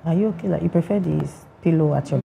Are you okay? Like you prefer this pillow at your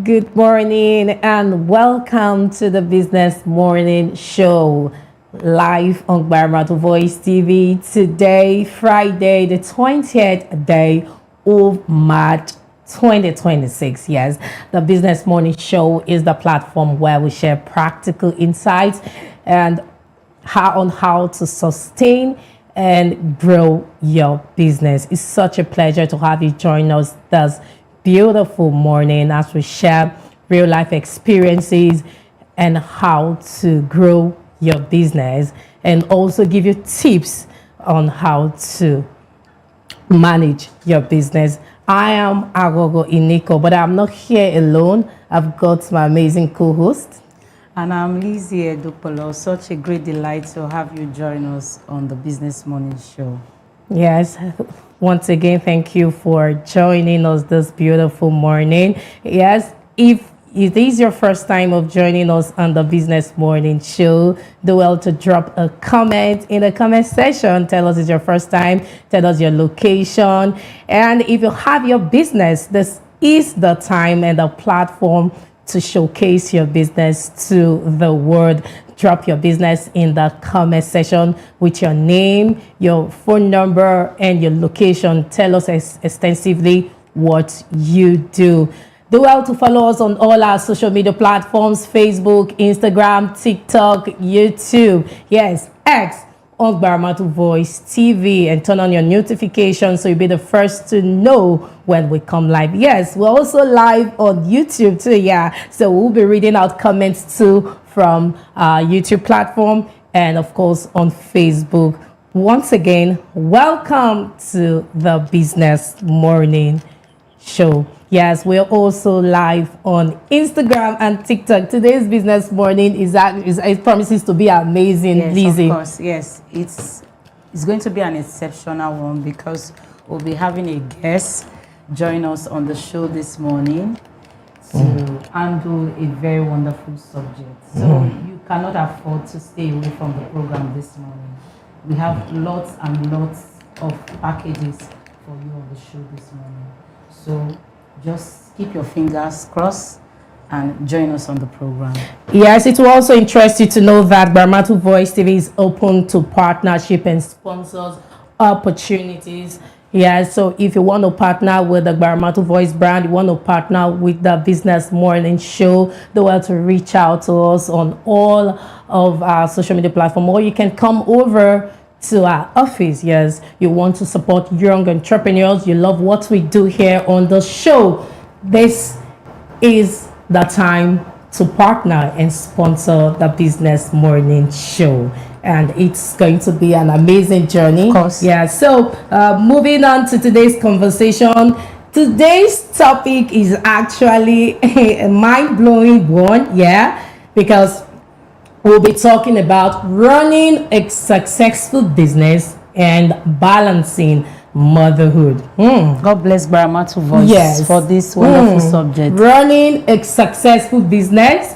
Good morning and welcome to the Business Morning Show live on Baramatu Voice TV. Today, Friday, the 20th day of March 2026. Yes, the Business Morning Show is the platform where we share practical insights and how to sustain and grow your business. It's such a pleasure to have you join us this beautiful morning as we share real life experiences and how to grow your business and also give you tips on how to manage your business. I am Agogo Iniko, but I'm not here alone. I've got my amazing co-host. And I'm Lizzie Edupolo. Such a great delight to have you join us on the Business Morning Show. Yes, once again, thank you for joining us this beautiful morning. Yes, if it is your first time of joining us on the Business Morning Show, do well to drop a comment in the comment section. Tell us it's your first time. Tell us your location. And if you have your business, this is the time and the platform to showcase your business to the world. Drop your business in the comment section with your name, your phone number, and your location. Tell us extensively what you do. Do well to follow us on all our social media platforms: Facebook, Instagram, TikTok, YouTube. Yes, X on Baramatu Voice TV, and turn on your notifications so you'll be the first to know when we come live. Yes, we're also live on YouTube too. Yeah, so we'll be reading out comments too from our YouTube platform and of course on Facebook. Once again, welcome to the Business Morning Show. Yes, we're also live on Instagram and TikTok. Today's Business Morning it promises to be amazing, yes, Lizzie. Of course, yes. It's going to be an exceptional one because we'll be having a guest join us on the show this morning to handle a very wonderful subject. So you cannot afford to stay away from the program this morning. We have lots and lots of packages for you on the show this morning. So just keep your fingers crossed and join us on the program. Yes, it will also interest you to know that Baramatu Voice TV is open to partnership and sponsors opportunities. Yeah, so if you want to partner with the Baramatu Voice brand, you want to partner with the Business Morning Show, do well to reach out to us on all of our social media platforms, or you can come over to our office. Yes, you want to support young entrepreneurs, you love what we do here on the show, this is the time to partner and sponsor the Business Morning Show, and it's going to be an amazing journey. Of course. Yeah, so moving on to today's conversation. Today's topic is actually a mind-blowing one, yeah, because we'll be talking about running a successful business and balancing motherhood. God bless Baramatu Voice for this wonderful subject. Running a successful business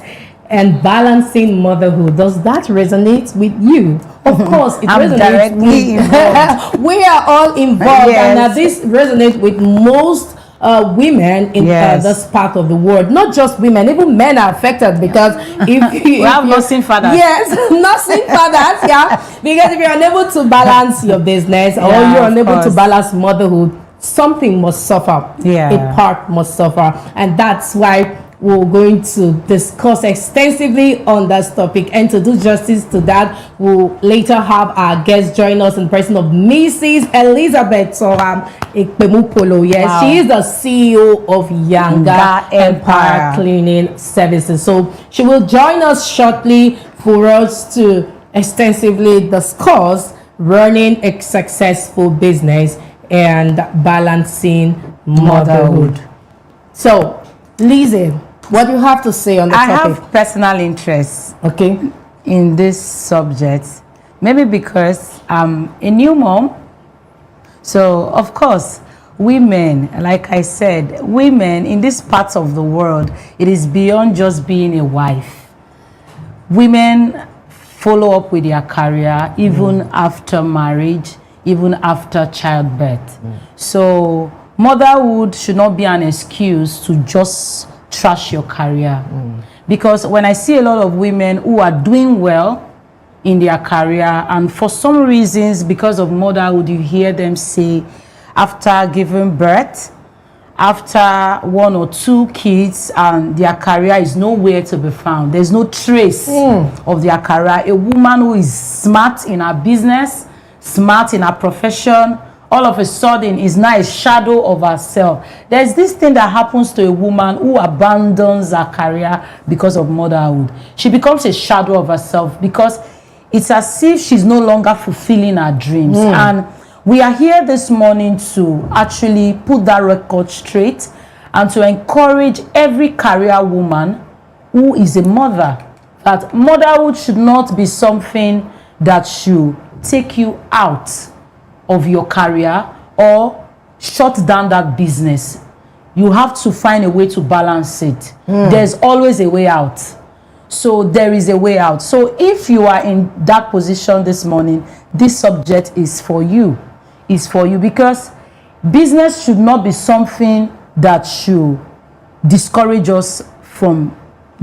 and balancing motherhood. Does that resonate with you? Of course, it I'm resonates directly involved. We are all involved, Yes. and this resonates with most women in this part of the world. Not just women, even men are affected because if we have nursing fathers. Yes, nursing fathers, yeah. Because if you're unable to balance your business or you're unable to balance motherhood, something must suffer. A part must suffer, and that's why we're going to discuss extensively on that topic. And to do justice to that, we'll later have our guest join us in person of Mrs. Elizabeth Soram Ikpemupolo. Yes, wow. She is the CEO of Yanga Empire Cleaning Services. So she will join us shortly for us to extensively discuss running a successful business and balancing motherhood. So, Lizzie, what do you have to say on the topic? I have personal interest Okay. in this subject, maybe because I'm a new mom. So, of course, women, like I said, women in this part of the world, it is beyond just being a wife. Women follow up with their career even after marriage, even after childbirth. So motherhood should not be an excuse to just trash your career. Because when I see a lot of women who are doing well in their career, and for some reasons, because of motherhood, you hear them say, after giving birth, after 1 or 2 kids, and their career is nowhere to be found. There's no trace of their career. A woman who is smart in her business, smart in her profession, all of a sudden is now a shadow of herself. There's this thing that happens to a woman who abandons her career because of motherhood. She becomes a shadow of herself because it's as if she's no longer fulfilling her dreams. And we are here this morning to actually put that record straight and to encourage every career woman who is a mother that motherhood should not be something that should take you out of your career or shut down that business. You have to find a way to balance it. There's always a way out. So there is a way out. So if you are in that position this morning, this subject is for you. Is for you, because business should not be something that should discourage us from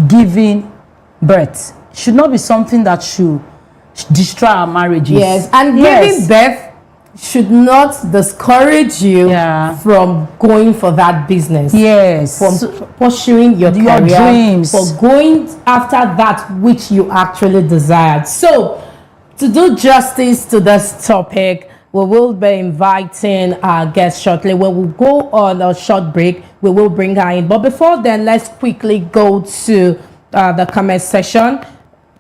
giving birth. It should not be something that should destroy our marriages. Yes, and giving birth should not discourage you from going for that business. Yes. From pursuing your career, dreams. for going after that which you actually desired. So, to do justice to this topic, we will be inviting our guest shortly. We will go on a short break. We will bring her in. But before then, let's quickly go to the comment section.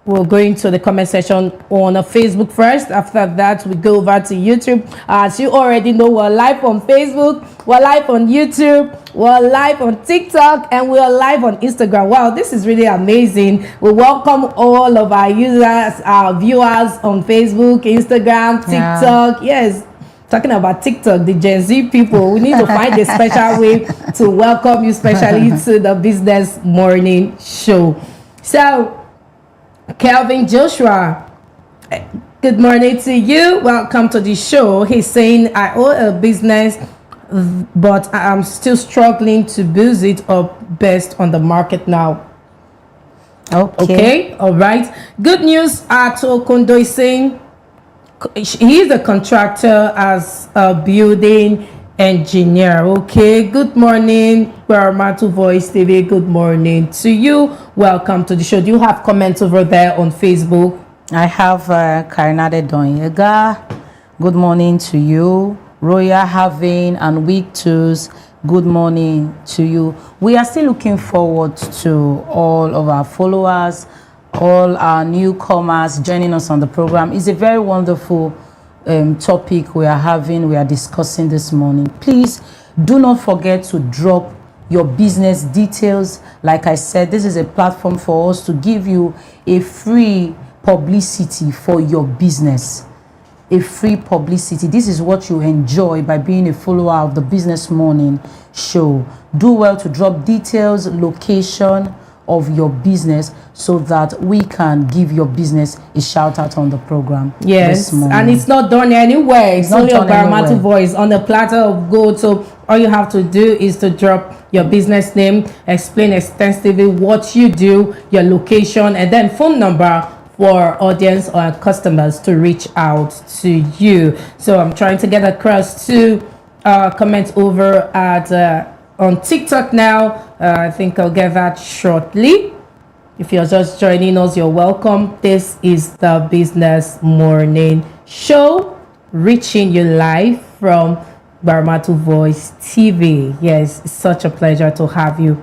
We'll go into the comment section on Facebook first. After that, we go over to YouTube. As you already know, we're live on Facebook, we're live on YouTube, we're live on TikTok, and we're live on Instagram. Wow, this is really amazing. We welcome all of our users, our viewers on Facebook, Instagram, TikTok. Yes, talking about TikTok, the Gen Z people, we need to find a special way to welcome you, especially to the Business Morning Show. So, Kelvin Joshua, good morning to you. Welcome to the show. He's saying, I own a business, but I'm still struggling to boost it up best on the market now. Okay. All right. Good news. Ato Kondo is saying he's a contractor as a building engineer. Okay, good morning, GbaramatuVoiceTV. Good morning to you. Welcome to the show. Do you have comments over there on Facebook? I have Karinade Donyega. Good morning to you. Roya Having and Week Twos. Good morning to you. We are still looking forward to all of our followers, all our newcomers joining us on the program. It's a very wonderful topic we are discussing this morning. Please do not forget to drop your business details. Like I said, this is a platform for us to give you a free publicity for your business. A free publicity. This is what you enjoy by being a follower of the Business Morning Show. Do well to drop details, location of your business, so that we can give your business a shout out on the program. Yes, and it's not done anywhere. It's only on Baramatu Voice on the platter of gold. So all you have to do is to drop your business name, explain extensively what you do, your location, and then phone number for audience or customers to reach out to you. So I'm trying to get across to comment over at on TikTok now. I think I'll get that shortly. If you're just joining us, you're welcome. This is the Business Morning Show, reaching you live from Baramatu Voice TV. Yes, it's such a pleasure to have you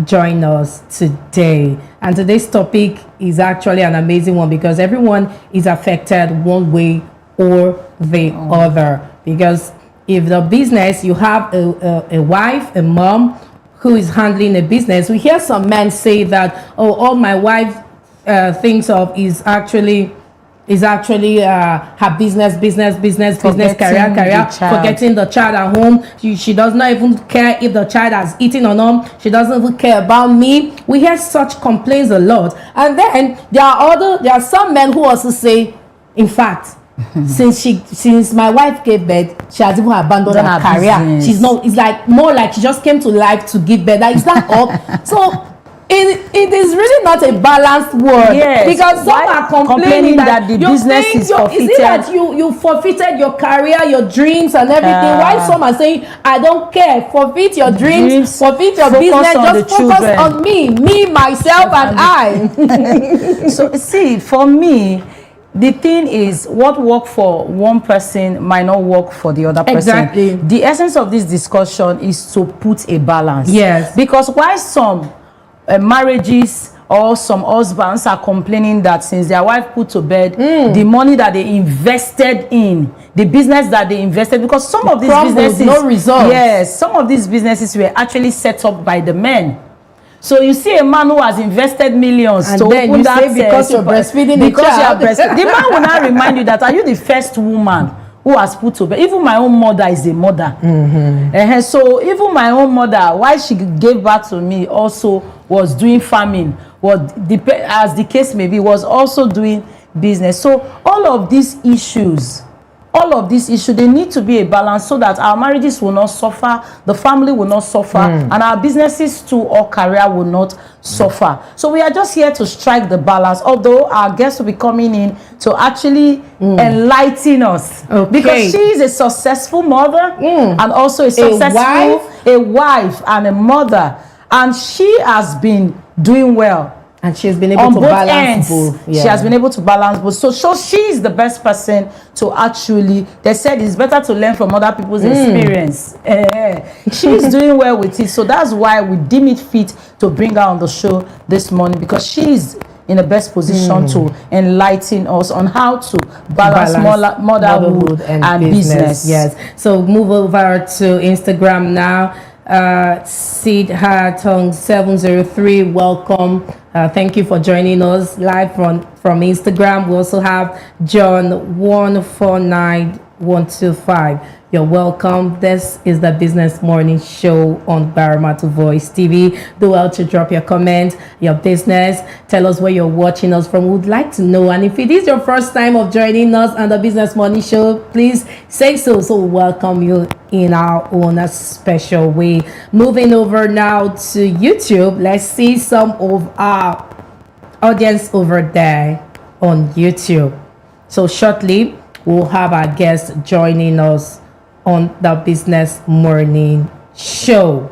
join us today. And today's topic is actually an amazing one, because everyone is affected one way or the other. Because if the business, you have a wife, a mom who is handling a business. We hear some men say that, oh, all my wife thinks of is actually her business, career, forgetting the child at home. She does not even care if the child has eaten or not. She doesn't even care about me. We hear such complaints a lot. And then there are some men who also say, in fact, since my wife gave birth, she has even abandoned her career. Business. She's not, it's like more like she just came to life to give birth. That is that up. So it is really not a balanced world. Yes. Because some are complaining that the business is forfeited. Is it that you forfeited your career, your dreams and everything? While some are saying, I don't care, forfeit your dreams, forfeit your business, just focus on me, myself and I. So see, for me, the thing is, what works for one person might not work for the other person. Exactly. The essence of this discussion is to put a balance. Yes. Because while some marriages or some husbands are complaining that since their wife put to bed, the money that they invested in, the business that they invested, because some of these businesses, no results. Yes, some of these businesses were actually set up by the men. So you see a man who has invested millions and to then open you that say because you're breastfeeding the child. The man will now remind you that, are you the first woman who has put to bed? Even my own mother is a mother. So even my own mother, while she gave birth to me, also was doing farming, as the case may be, was also doing business. So all of these issues, they need to be a balance so that our marriages will not suffer, the family will not suffer, and our businesses too or career will not suffer. So we are just here to strike the balance, although our guests will be coming in to actually enlighten us. Okay. Because she is a successful mother and also a successful wife and a mother. And she has been doing well. And she's been able to balance both. Yeah. She has been able to balance both. So she is the best person to actually, they said it's better to learn from other people's experience. She's doing well with it. So that's why we deem it fit to bring her on the show this morning, because she's in the best position to enlighten us on how to balance motherhood and business. Yes. So move over to Instagram now. Sid Hartong 703, welcome. Thank you for joining us live from Instagram. We also have John 149125. You're welcome. This is the Business Morning Show on Baramatu Voice TV. Do well to drop your comment, your business. Tell us where you're watching us from. We'd like to know. And if it is your first time of joining us on the Business Morning Show, please say so. So we welcome you in our own special way. Moving over now to YouTube. Let's see some of our audience over there on YouTube. So shortly, we'll have our guests joining us on the Business Morning Show.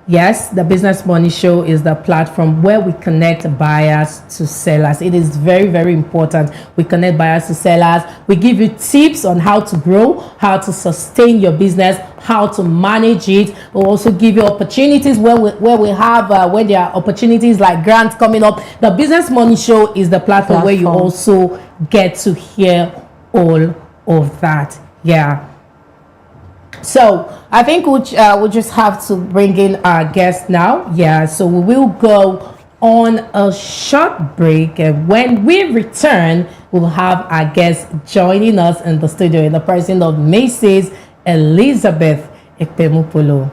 Yes, the Business Morning Show is the platform where we connect buyers to sellers. It is very, very important. We connect buyers to sellers. We give you tips on how to grow, how to sustain your business, how to manage it. We'll also give you opportunities when there are opportunities like grants coming up. The Business Morning Show is the platform where you also get to hear all of that. Yeah. So I think we'll just have to bring in our guest now. Yeah, so we will go on a short break, and when we return, we'll have our guest joining us in the studio in the person of Mrs. Elizabeth Ekpemupolo.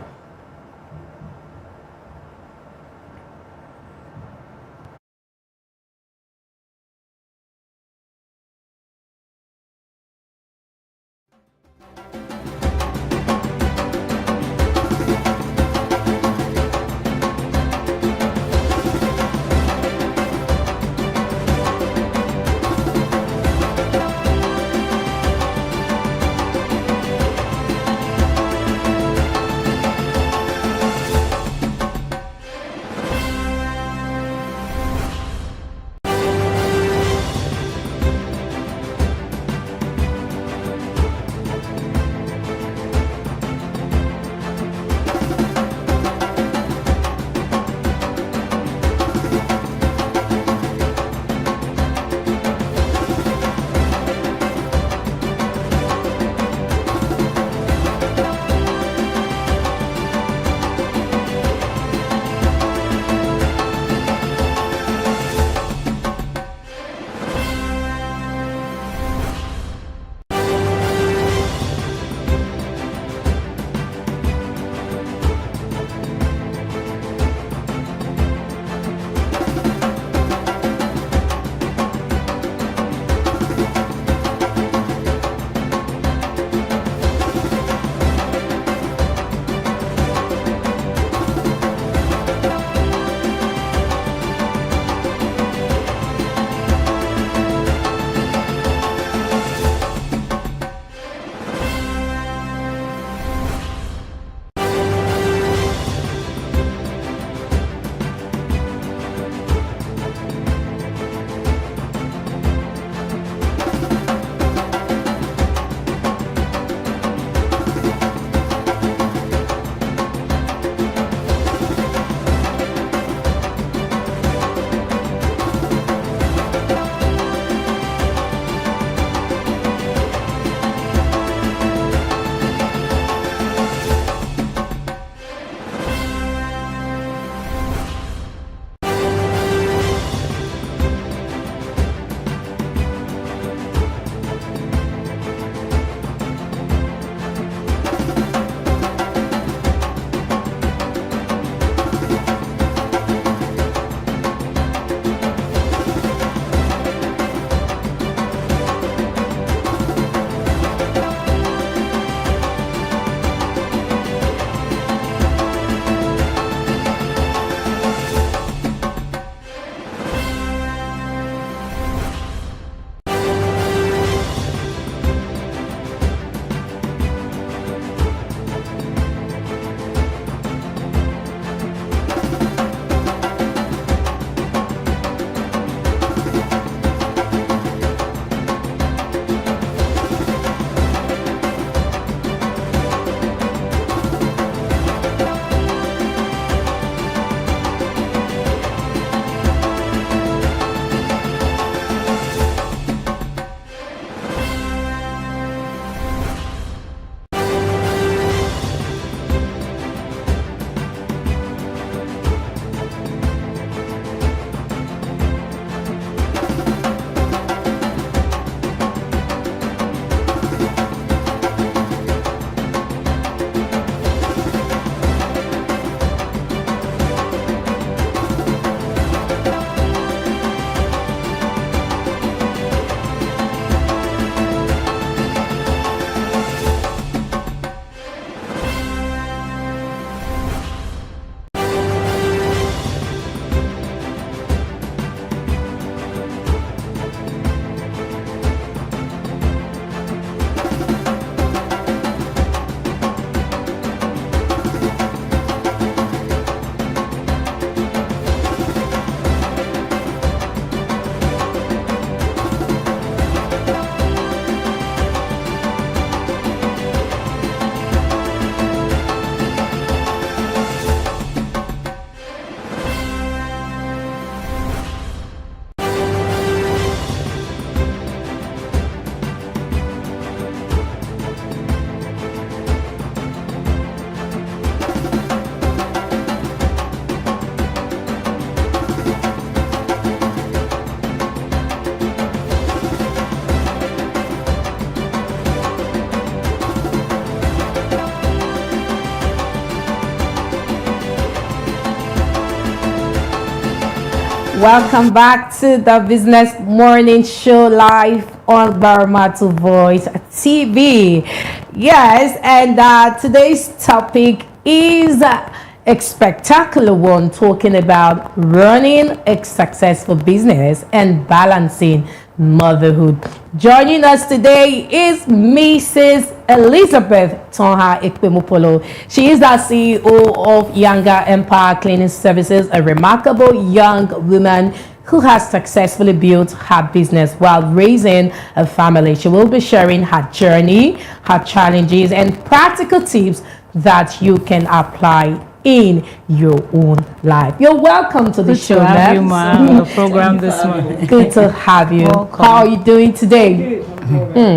Welcome back to the Business Morning Show live on Baramatu Voice TV. Yes, and today's topic is a spectacular one, talking about running a successful business and balancing motherhood. Joining us today is Mrs. Elizabeth Tonha Ekpemopolo. She is the CEO of Younger Empire Cleaning Services, a remarkable young woman who has successfully built her business while raising a family. She will be sharing her journey, her challenges, and practical tips that you can apply in your own life. You're welcome to the show, to have you, ma'am. the program this morning. Good to have you. Welcome. How are you doing today?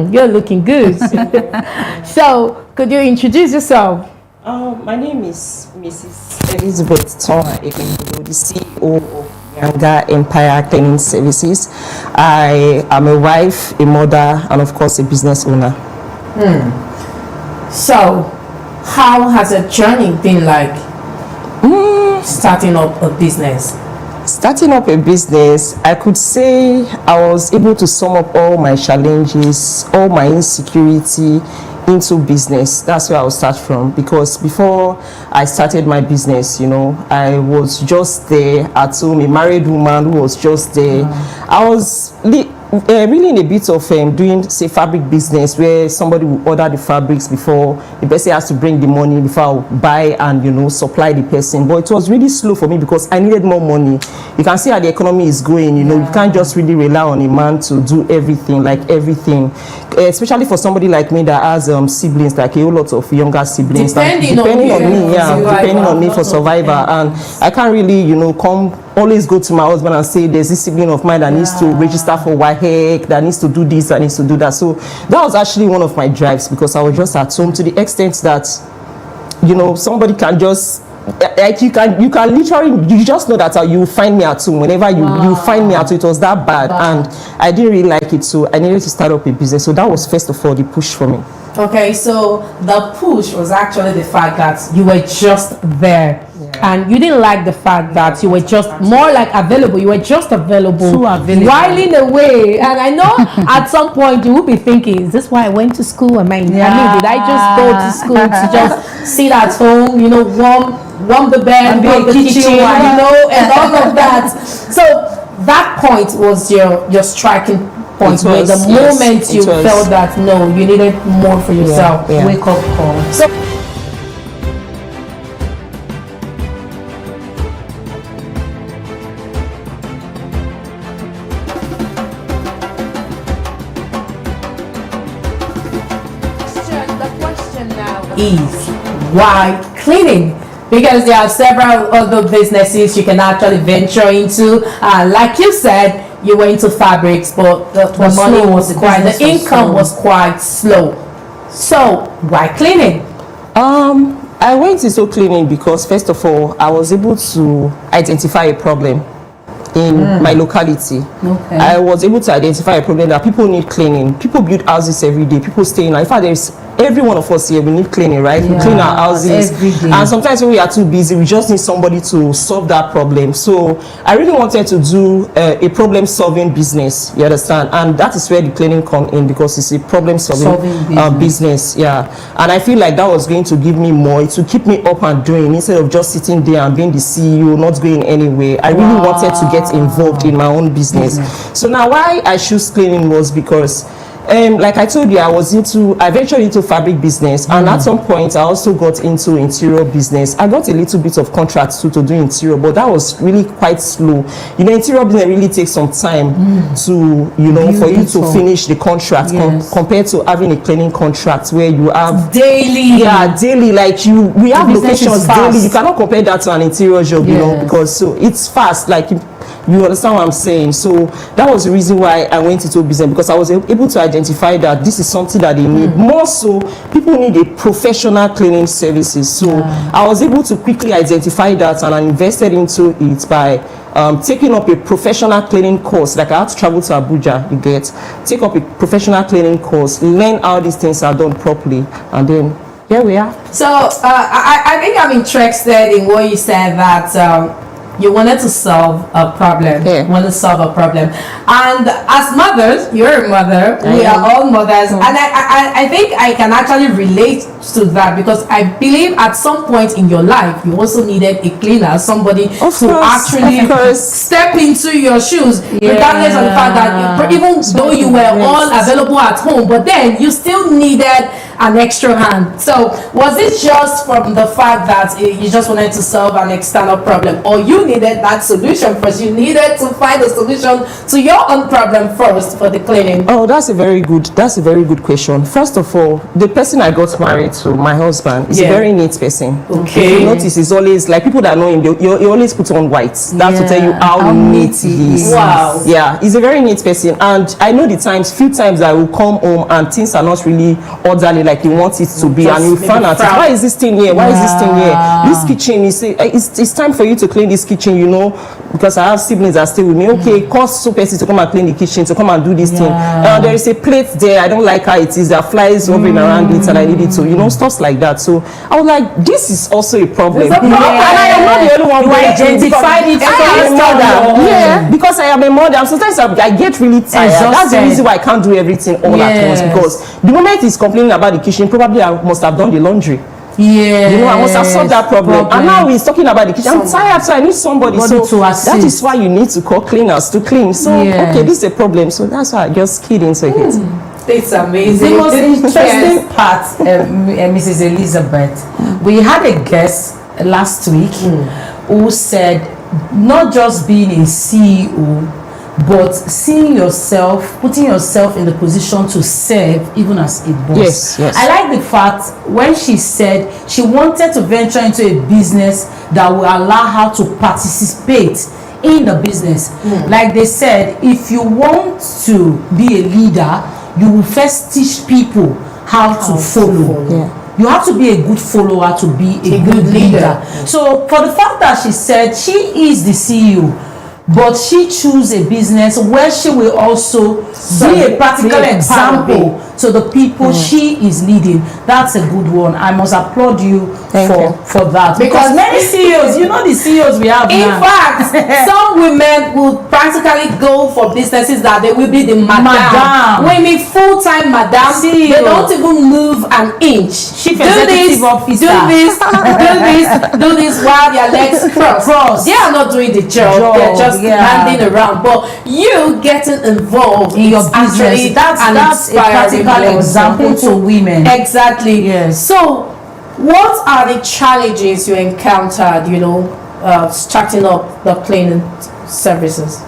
You're looking good. So, could you introduce yourself? My name is Mrs. Elizabeth Tonha Ekpemopolo, the CEO of Younger Empire Cleaning Services. I am a wife, a mother, and of course a business owner. So, how has a journey been like starting up a business? Starting up a business, I could say I was able to sum up all my challenges, all my insecurity into business. That's where I'll start from, because before I started my business, I was just there at home, a married woman who was just there. I was really in a bit of doing, say, fabric business, where somebody will order the fabrics before the person has to bring the money before I'll buy and supply the person. But it was really slow for me because I needed more money. You can see how the economy is going. You can't just really rely on a man to do everything, especially for somebody like me that has siblings, like a whole lot of younger siblings, depending on me for survival. And I can't really always go to my husband and say there's this sibling of mine that needs to register for WAHEC, that needs to do this, that needs to do that. So that was actually one of my drives, because I was just at home, to the extent that somebody can just you can literally, you just know that you find me at home whenever you find me at home. It was that bad, and I didn't really like it, so I needed to start up a business. So that was first of all the push for me. Okay, so the push was actually the fact that you were just there. And you didn't like the fact that you were just more like available. You were just available, whiling away. And I know at some point you will be thinking, is this why I went to school? I mean, did I just go to school to just sit at home, warm the bed, warm the kitchen, and all of that. So that point was your striking point, where the moment you felt that no, you needed more for yourself. Wake up call. So is why cleaning? Because there are several other businesses you can actually venture into. Like you said, you went into fabrics, but the money was quite, the income was quite slow. So why cleaning? I went into cleaning because, first of all, I was able to identify a problem in my locality. Okay. I was able to identify a problem that people need cleaning. People build houses every day. People stay in. In fact, there's every one of us here, we need cleaning, right? We clean our houses, and sometimes when we are too busy, we just need somebody to solve that problem. So I really wanted to do a problem solving business, you understand, and that is where the cleaning come in, because it's a problem solving business. And I feel like that was going to give me more, to keep me up and doing, instead of just sitting there and being the CEO, not going anywhere. I really wanted to get involved in my own business. So now why I choose cleaning was because like I told you, I ventured into fabric business, and at some point I also got into interior business. I got a little bit of contracts to do interior, but that was really quite slow. Interior business really takes some time to, for you to finish the contract, compared to having a cleaning contract where you have daily. Daily, like we have locations daily. You cannot compare that to an interior job, because so it's fast, like you understand what I'm saying. So that was the reason why I went into business, because I was able to identify that this is something that they need. More so, people need a professional cleaning services. So I was able to quickly identify that, and I invested into it by taking up a professional cleaning course. Like I had to travel to Abuja, take up a professional cleaning course, learn how these things are done properly, and then here we are. So I think I'm interested in what you said, that you wanted to solve a problem. Yeah. Want to solve a problem. And as mothers, you're a mother. We are all mothers, and I think I can actually relate to that, because I believe at some point in your life you also needed a cleaner, somebody to actually step into your shoes, regardless of the fact that even though you were all available at home, but then you still needed an extra hand. So was it just from the fact that you just wanted to solve an external problem, or you needed that solution first? You needed to find a solution to your own problem first for the cleaning? Oh, that's a very good question. First of all, the person I got married to, my husband, is a very neat person. Okay. If you notice, he's always like, people that know him, he always puts on white. That's to tell you how neat he is. Wow. Yeah, he's a very neat person, and I know the few times I will come home and things are not really orderly like he wants it to be, and you find out, why is this thing here? Why is this thing here? This kitchen, you say, it's time for you to clean this kitchen, you know, because I have siblings that stay with me. Okay, call so person to come and clean the kitchen, to come and do this thing. There is a plate there, I don't like how it is, there are flies hovering around it, and I need it to, you know, stuff like that. So I was like, this is also a problem. And I am not the only one who identified it. I am a mother. Yeah, because I am a mother. And sometimes I get really tired. That's the reason why I can't do everything all at once, because the moment he's complaining about the kitchen, probably I must have done the laundry. Yeah, you know, I must have solved that problem. And now he's talking about the kitchen. I'm tired, so I need somebody so to assist. That is why you need to call cleaners to clean. So okay, this is a problem. So that's why I just keyed into it. It's amazing. The most interesting part, Mrs. Elizabeth, we had a guest last week who said not just being a CEO, but seeing yourself, putting yourself in the position to serve even as a boss. Yes. I like the fact when she said she wanted to venture into a business that will allow her to participate in the business. Like they said, if you want to be a leader, you will first teach people how to follow. You have to be a good follower to be a good leader. So for the fact that she said she is the CEO, but she choose a business where she will also be a practical example to the people she is leading, that's a good one. I must applaud you for that, because many CEOs, you know, the CEOs we have in fact, some women will practically go for businesses that they will be the madam. Women, full-time madam, they don't even move an inch. Chief executive officer. Do this while their legs cross. They are not doing the job. They're just standing around. But you getting involved in your business, that's a practical example to women. Exactly. Yes. So what are the challenges you encountered, you know, starting up the cleaning services?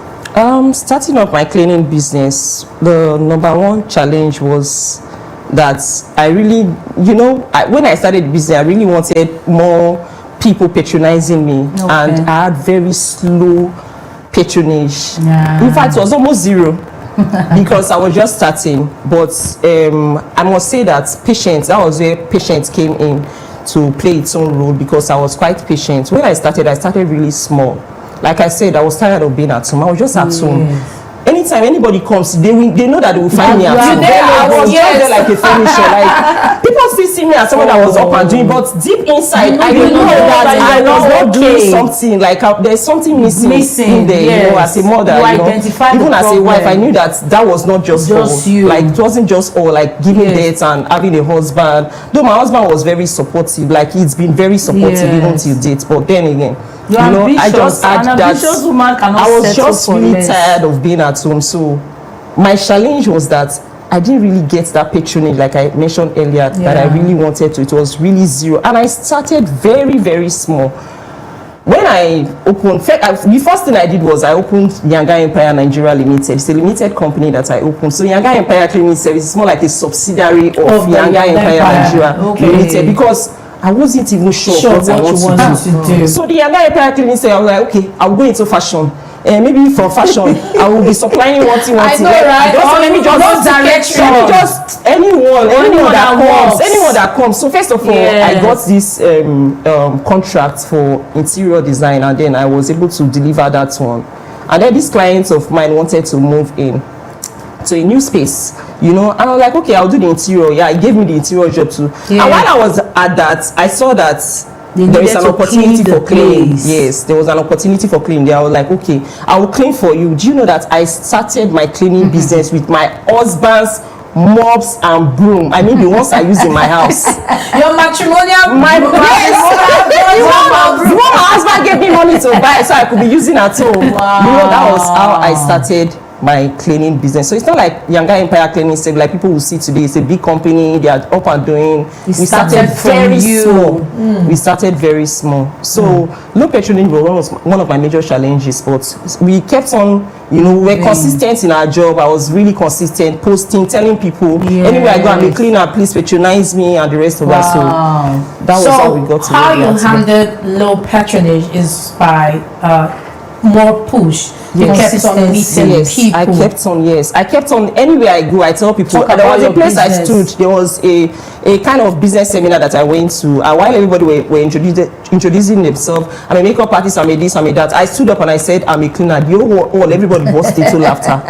Starting up my cleaning business, the number one challenge was that I really, you know, when I started the business, I really wanted more people patronizing me, and I had very slow patronage. In fact, it was almost zero. Because I was just starting. But I must say that that was where patience came in to play its own role, because I was quite patient. When I started really small. Like I said, I was tired of being at home. I was just at home. Anytime anybody comes, they know that they will find me at home. I was just there like a furniture. Like, people still see me as someone that was up and doing, but deep inside, I know that I was not doing something. Like there's something missing in there. You know, as a mother, you know, even as a wife, I knew that was not just you. Like it wasn't just all like giving birth and having a husband. Though my husband was very supportive, like he's been very supportive even till date. But then again, you know, I just had that. I was just really tired of being at home. So my challenge was that I didn't really get that patronage, like I mentioned earlier, that I really wanted to. It was really zero, and I started very, very small. When I opened, the first thing I did was I opened Yanga Empire Nigeria Limited. It's a limited company that I opened. So Yanga Empire Cleaning Service is more like a subsidiary of Yanga Empire Nigeria Limited, because I wasn't even sure what I wanted to do. So the Yanga Empire Cleaning Service, I was like, okay, I'll go into fashion. Maybe from fashion, I will be supplying what you want. I know, right? Let me just anyone that comes. So first of all, I got this contract for interior design, and then I was able to deliver that one. And then this client of mine wanted to move in to a new space, you know, and I was like, okay, I'll do the interior. Yeah, he gave me the interior job too. And while I was at that, I saw that there is an opportunity for cleaning. Yes, there was an opportunity for cleaning. I was like, okay, I will clean for you. Do you know that I started my cleaning business with my husband's mops and broom? I mean, the ones I use in my house. Your matrimonial, the one my husband gave me money to buy, so I could be using at home. Wow. You know, that was how I started my cleaning business. So it's not like Younger Empire Cleaning Service, like people will see today. It's a big company, they are up and doing. We started very small. We started very small. So low petroleum was one of my major challenges, but we kept on, you know, we're consistent in our job. I was really consistent, posting, telling people, anywhere I go, I'm a cleaner, please patronize me, and the rest of us. So that was how we got to how you handled low patronage is by more push. You kept on meeting people. I kept on. Anywhere I go, I tell people. There was a place I stood. There was a kind of business seminar that I went to. While everybody were introducing themselves, I'm a makeup artist, I'm a this, I'm a that. I stood up and I said, I'm a cleaner. The whole everybody burst into laughter.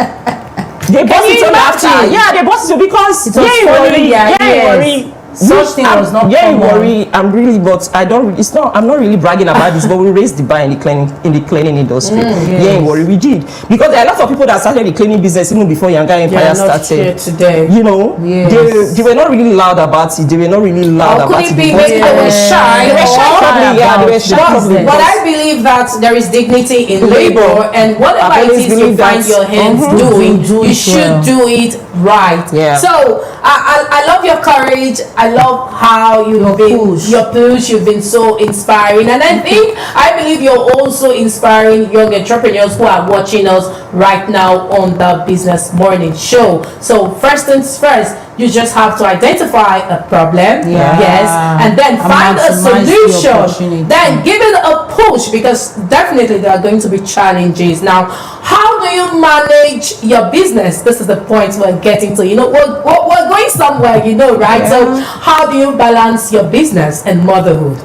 They burst into laughter. Yeah, they burst into because it was funny. worry. Such thing was not worry. I'm really, but I don't. It's not. I'm not really bragging about this, but we raised the bar in the cleaning industry. Worry, we did, because there are a lot of people that started the cleaning business even before Younger Empire started. Today, you know, they were not really loud about it. They were not really loud about it. They were shy. They were shy, probably. Yeah, they were shy, probably. But I believe that there is dignity in labor, and whatever it is you find your hands doing, you should do it right. Yeah. So I love your courage. I love how you've been so inspiring, and I believe you're also inspiring young entrepreneurs who are watching us right now on the Business Morning Show. So first things first, you just have to identify a problem, and then find a solution, then give it a push, because definitely there are going to be challenges. Now, how do you manage your business? This is the point we're getting to. You know, we're going somewhere, you know, right? So how do you balance your business and motherhood?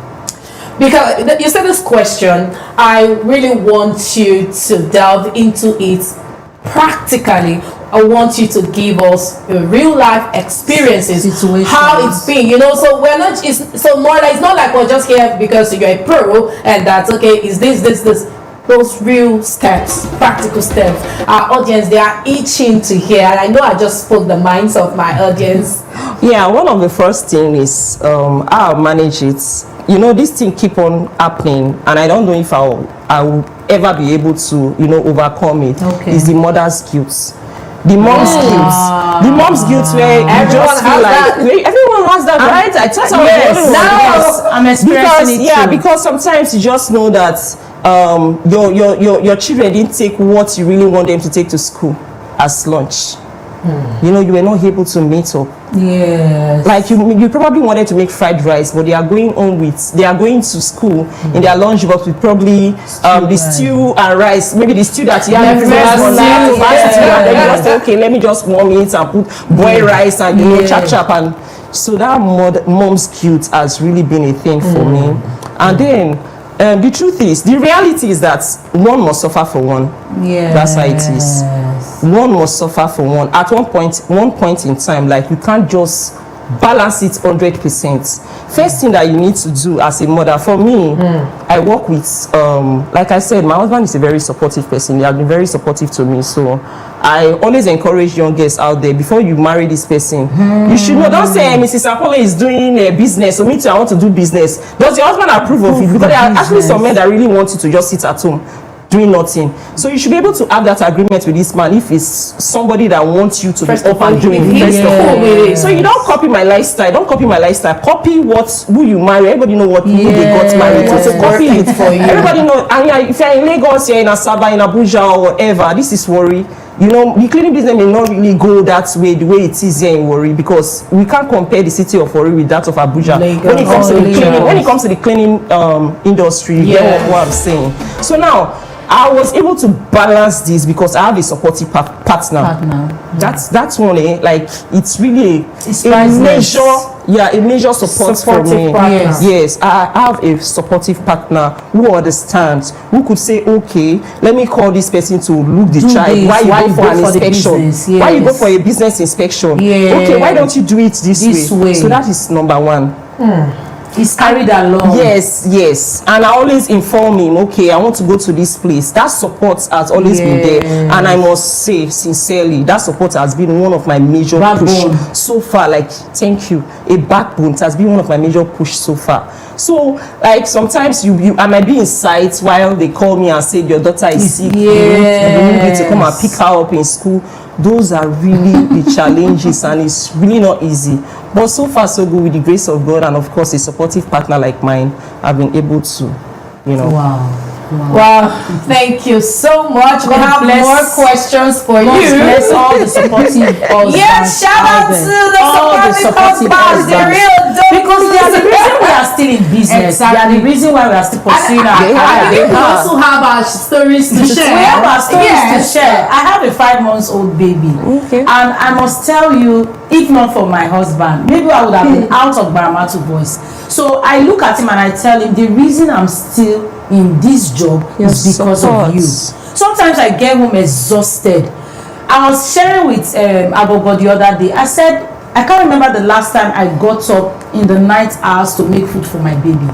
Because you said this question, I really want you to delve into it practically. I want you to give us real life experiences, how it's been, you know. So we're not, it's not like we're just here because you're a pro and that's okay. Is this those real steps, practical steps? Our audience, they are itching to hear, and I know I just spoke the minds of my audience. Yeah, one of the first thing is how I manage it. You know, this thing keep on happening, and I don't know if I will ever be able to, you know, overcome it. Is the mother's guilt. The mom's guilt. The mom's guilt, where you just feel like everyone has that, right? I tell you, I'm experiencing it too. Because sometimes you just know that your children didn't take what you really want them to take to school as lunch. You know, you were not able to meet up. Yes. Like you probably wanted to make fried rice, but they are going to school in their lunch box with probably the stew and rice. Maybe the stew that you have and then you just say, okay, let me just warm it and put boiled rice and chop and so that mom's guilt has really been a thing for me. And then the truth is, the reality is that one must suffer for one. Yeah, that's how it is. One must suffer for one. At one point in time, like you can't just balance it 100%. First thing that you need to do as a mother, for me, I work with, like I said, my husband is a very supportive person. He has been very supportive to me. So I always encourage young girls out there, before you marry this person, you should know, don't say, Mrs. Apollo is doing a business, so me too, I want to do business. Does your husband approve of it? Because there are actually some men that really want you to just sit at home doing nothing. So you should be able to have that agreement with this man if it's somebody that wants you to be up and doing. So you don't copy my lifestyle. Don't copy my lifestyle. Copy who you marry. Everybody know who they got married to. So copy it for you. Everybody know. And if you're in Lagos, you're in Asaba, in Abuja, or whatever, this is Warri. You know, the cleaning business may not really go that way, the way it is here in Warri, because we can't compare the city of Warri with that of Abuja. When it comes to the cleaning industry, you get what I'm saying. So now, I was able to balance this because I have a supportive partner. That's one, like, it's really a major support for me. Yes, I have a supportive partner who understands, who could say, okay, let me call this person to look the child. Why you go for an inspection? Why you go for a business inspection? Okay, why don't you do it this way? So that is number one. He's carried along. Yes. And I always inform him, okay, I want to go to this place. That support has always been there. And I must say, sincerely, that support has been one of my major push so far. Like, thank you. A backbone. It has been one of my major push so far. So, like, sometimes I might be in sight while they call me and say, your daughter is sick. You need to come and pick her up in school. Those are really the challenges, and it's really not easy. But so far, so good. With the grace of God and, of course, a supportive partner like mine, I've been able to, Wow, thank you so much. We have more questions for you. Bless all the supportive husbands. Yes, shout out to the supportive husbands, the real dope. Because they are the reason we are still in business. They are the reason why we are still pursuing our career. I think we also have our stories to share. We have our stories to share. I have a 5-month-old baby. And I must tell you, if not for my husband, maybe I would have been out of Baramatu Voice. So I look at him and I tell him, the reason I'm still in this job is because of you. Sometimes I get home exhausted. I was sharing with Abogo the other day. I said, I can't remember the last time I got up in the night hours to make food for my baby.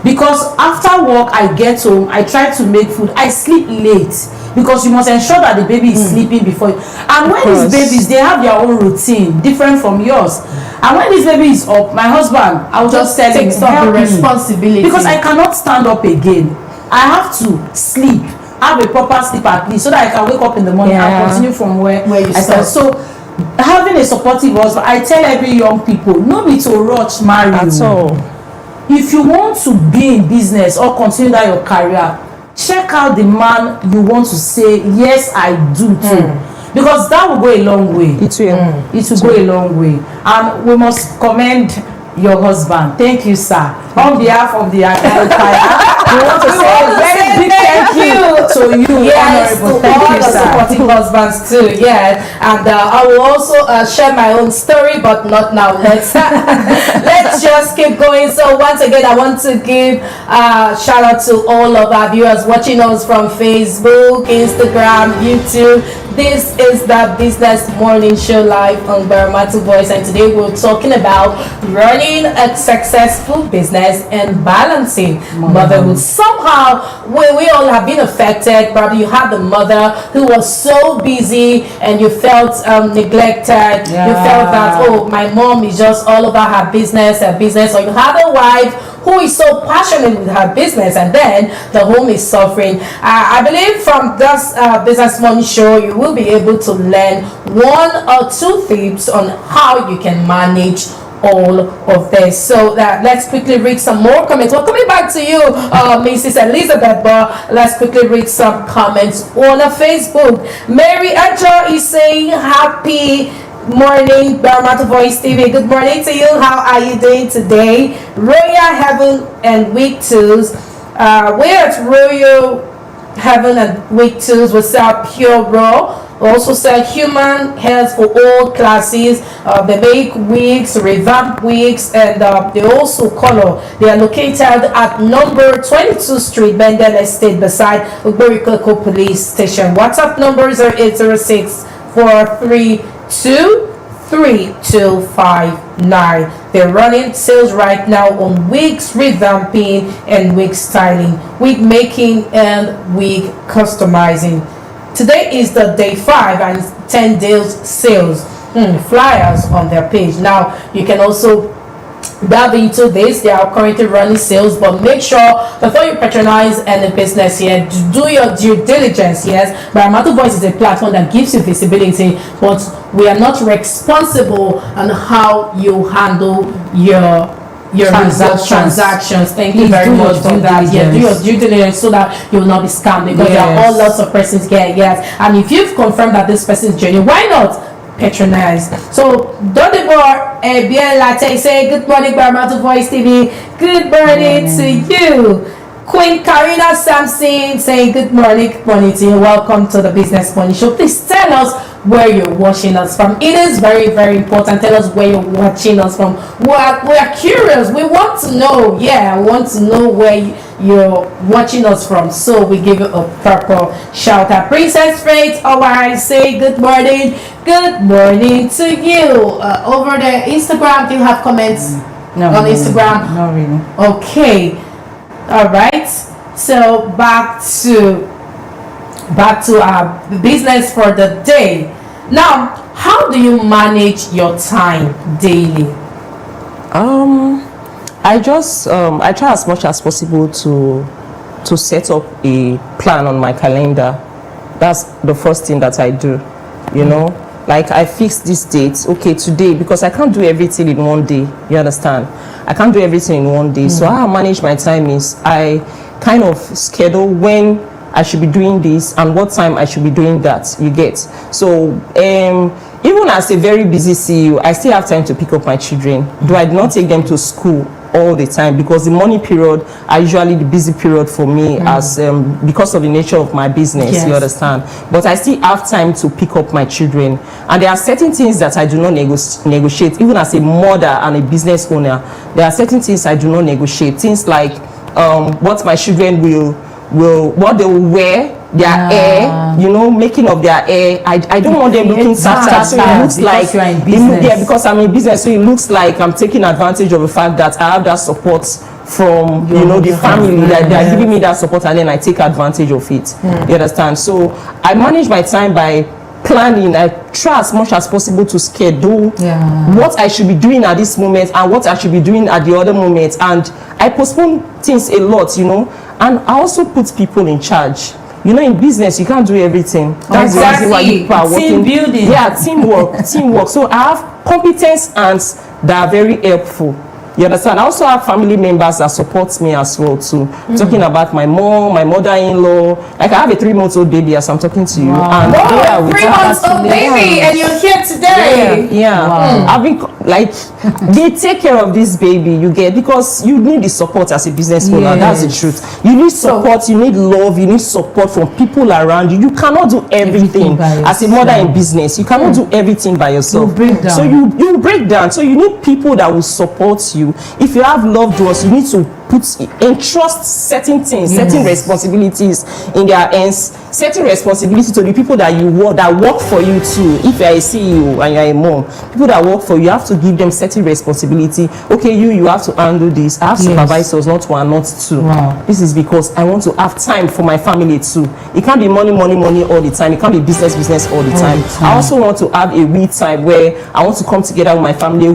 Because after work, I get home, I try to make food. I sleep late because you must ensure that the baby is sleeping before you. And when these babies, they have their own routine, different from yours. And when this baby is up, my husband, I'll just tell him, help me. Responsibility. Because I cannot stand up again. I have to sleep, have a proper sleep at least, so that I can wake up in the morning and continue from where you started. So having a supportive husband, I tell every young people, no be to rush marry at all. If you want to be in business or continue that your career, check out the man you want to say, yes, I do too. Because that will go a long way. It will go a long way. And we must commend your husband. Thank you, sir. On behalf of the empire, we want to say a very big thank you to you, Honorable. Thank you, sir. Supporting husbands too, and I will also share my own story, but not now. Let's just keep going. So once again, I want to give shout out to all of our viewers watching us from Facebook, Instagram, YouTube. This is the Business Morning Show live on Baramatu Voice, and today we're talking about running a successful business and balancing motherhood. Somehow, we all have been affected. Probably you had the mother who was so busy and you felt neglected. You felt that, oh, my mom is just all about her business, or you had a wife who is so passionate with her business, and then the home is suffering. I believe from this Business Morning Show, you will be able to learn 1 or 2 tips on how you can manage all of this. So let's quickly read some more comments. We're coming back to you, Mrs. Elizabeth, but let's quickly read some comments on Facebook. Mary Edger is saying, happy morning, Baramatu Voice TV. Good morning to you. How are you doing today? Royal Heaven and Week 2s. We're at Royal Heaven and Week 2s. We sell pure raw. We also sell human hairs for all classes. They make wigs, revamp wigs, and they also color. They are located at number 22 Street, Bendel Estate, beside Uberikoko Police Station. WhatsApp numbers are 806 432 3259. They're running sales right now on wigs, revamping, and wig styling, wig making, and wig customizing. Today is the day 5 and 10 days sales. Flyers on their page. Now you can also dive into this. They are currently running sales, but make sure before you patronize any business here, do your due diligence. Yes, Baramatu Voice is a platform that gives you visibility, but we are not responsible on how you handle your transactions. Thank you very much for that. Yeah, do your due diligence so that you will not be scammed, because there are all lots of persons here. And if you've confirmed that this person is genuine, why not patronize? So Dodibor Bien Latte say, good morning, Baramatu Voice TV. Good morning to you. Queen Karina Sampson saying good morning to you. Welcome to the Business Morning Show. Please tell us where you're watching us from. It is very, very important. Tell us where you're watching us from. We are curious. We want to know. I want to know where you're watching us from. So we give you a proper shout out. Princess Faith, I say good morning. Good morning to you. Over there, Instagram, do you have comments? on Instagram? Not really. Okay. All right. So back to our business for the day. Now, how do you manage your time daily? I just I try as much as possible to set up a plan on my calendar. That's the first thing that I do, you know. Like I fix this date, okay, today, because I can't do everything in one day. You understand? I can't do everything in one day. So how I manage my time is I kind of schedule when I should be doing this and what time I should be doing that. You get? So even as a very busy CEO, I still have time to pick up my children. Do I not take them to school all the time, because the morning period are usually the busy period for me as because of the nature of my business. Yes. You understand? But I still have time to pick up my children, and there are certain things that I do not negotiate. Even as a mother and a business owner, there are certain things I do not negotiate. Things like what my children will what they will wear, their hair, you know, making of their hair. I don't want them looking tattered, so it looks like you are in business. because I'm in business, so it looks like I'm taking advantage of the fact that I have that support from the family, that they are giving me that support, and then I take advantage of it. You understand? So I manage my time by planning. I try as much as possible to schedule what I should be doing at this moment and what I should be doing at the other moment, and I postpone things a lot, and I also put people in charge. In business, you can't do everything. That's the reason why people are working. Team building. Yeah, teamwork. So I have competence aunts that are very helpful. You understand? I also have family members that support me as well too. Talking about my mom, my mother-in-law. Like I have a 3-month-old baby as I'm talking to you. And Oh, 3-month-old baby, and you're here today. Yeah. I've been they take care of this baby, you get, because you need the support as a business owner. That's the truth. You need support, you need love, you need support from people around you. You cannot do everything as a mother in business. You cannot do everything by yourself. You break down. So you break down. So you need people that will support you. If you have loved ones, you need to entrust certain things, certain responsibilities in their hands, certain responsibility to the people that work for you too. If you are a CEO and you are a mom, people that work for you, you have to give them certain responsibility. Okay, you have to handle this. I have supervisors, not one, not two. This is because I want to have time for my family too. It can't be money all the time. It can't be business all the time. I also want to have a read time where I want to come together with my family,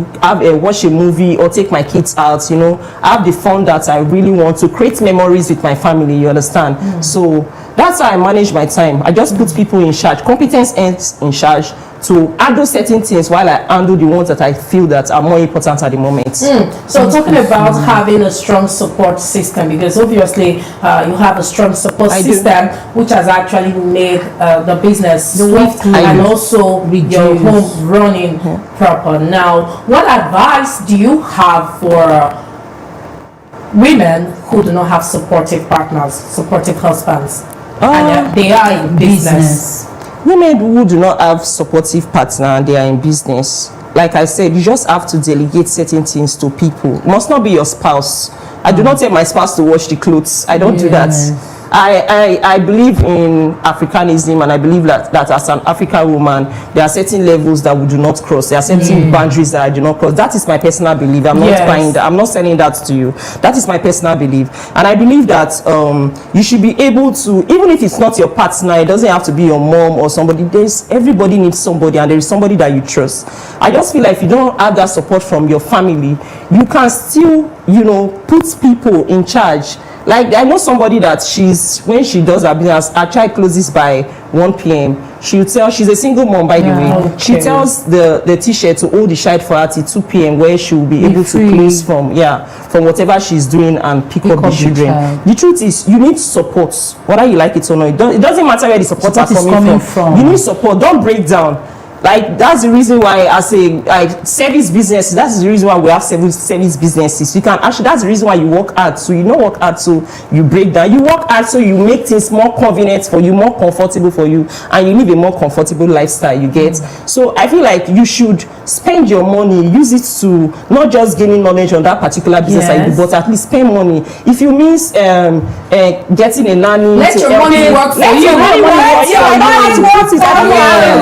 watch a movie or take my kids out. I have the fun that I really want to create memories with my family. You understand? So that's how I manage my time. I just put people in charge, competence ends in charge, to handle certain things while I handle the ones that I feel that are more important at the moment. So talking about having a strong support system, because obviously you have a strong support system which has actually made the business swift and also your home running proper. Now, what advice do you have for women who do not have supportive partners, supportive husbands, and they are in business? Women who do not have supportive partner and they are in business, like I said, you just have to delegate certain things to people. It must not be your spouse. I do not tell my spouse to wash the clothes. I don't do that. I believe in Africanism, and I believe that as an African woman, there are certain levels that we do not cross. There are certain boundaries that I do not cross. That is my personal belief. I'm not buying that. I'm not selling that to you. That is my personal belief. And I believe that you should be able to, even if it's not your partner, it doesn't have to be your mom or somebody. Everybody needs somebody, and there is somebody that you trust. I just feel like if you don't have that support from your family, you can still, put people in charge. Like I know somebody that when she does her business, her child closes by 1 p.m. She's a single mom, by the way. She tells the teacher to hold the child for her till 2 p.m. where she will be able to close from whatever she's doing and pick up the children. The truth is, you need support, whether you like it or not. It doesn't matter where the support are coming from. You need support. Don't break down. Like that's the reason why I say service business. That's the reason why we have service businesses. You can actually. That's the reason why you work hard. So you don't work hard so you break down. You work hard so you make things more convenient for you, more comfortable for you, and you live a more comfortable lifestyle. You get. So I feel like you should spend your money, use it to not just gaining knowledge on that particular business idea, but at least spend money. If you means getting a nanny, let your money work for you.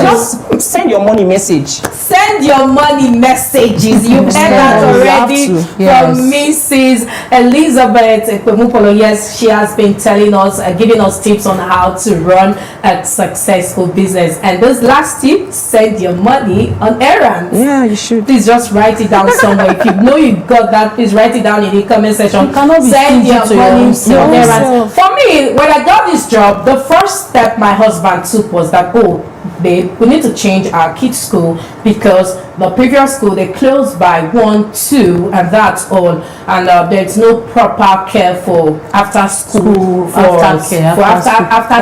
Just send your money message. Send your money messages. You've heard that already from Mrs. Elizabeth Ekpemupolo. Yes, she has been telling us, giving us tips on how to run a successful business. And this last tip, send your money on errands. Yeah, you should. Please just write it down somewhere. If you know you got that, please write it down in the comment section. Send your money on errands. For me, when I got this job, the first step my husband took was that, oh, babe, we need to change our kids' school because the previous school they closed by 1, 2, and that's all. And there's no proper care for after school after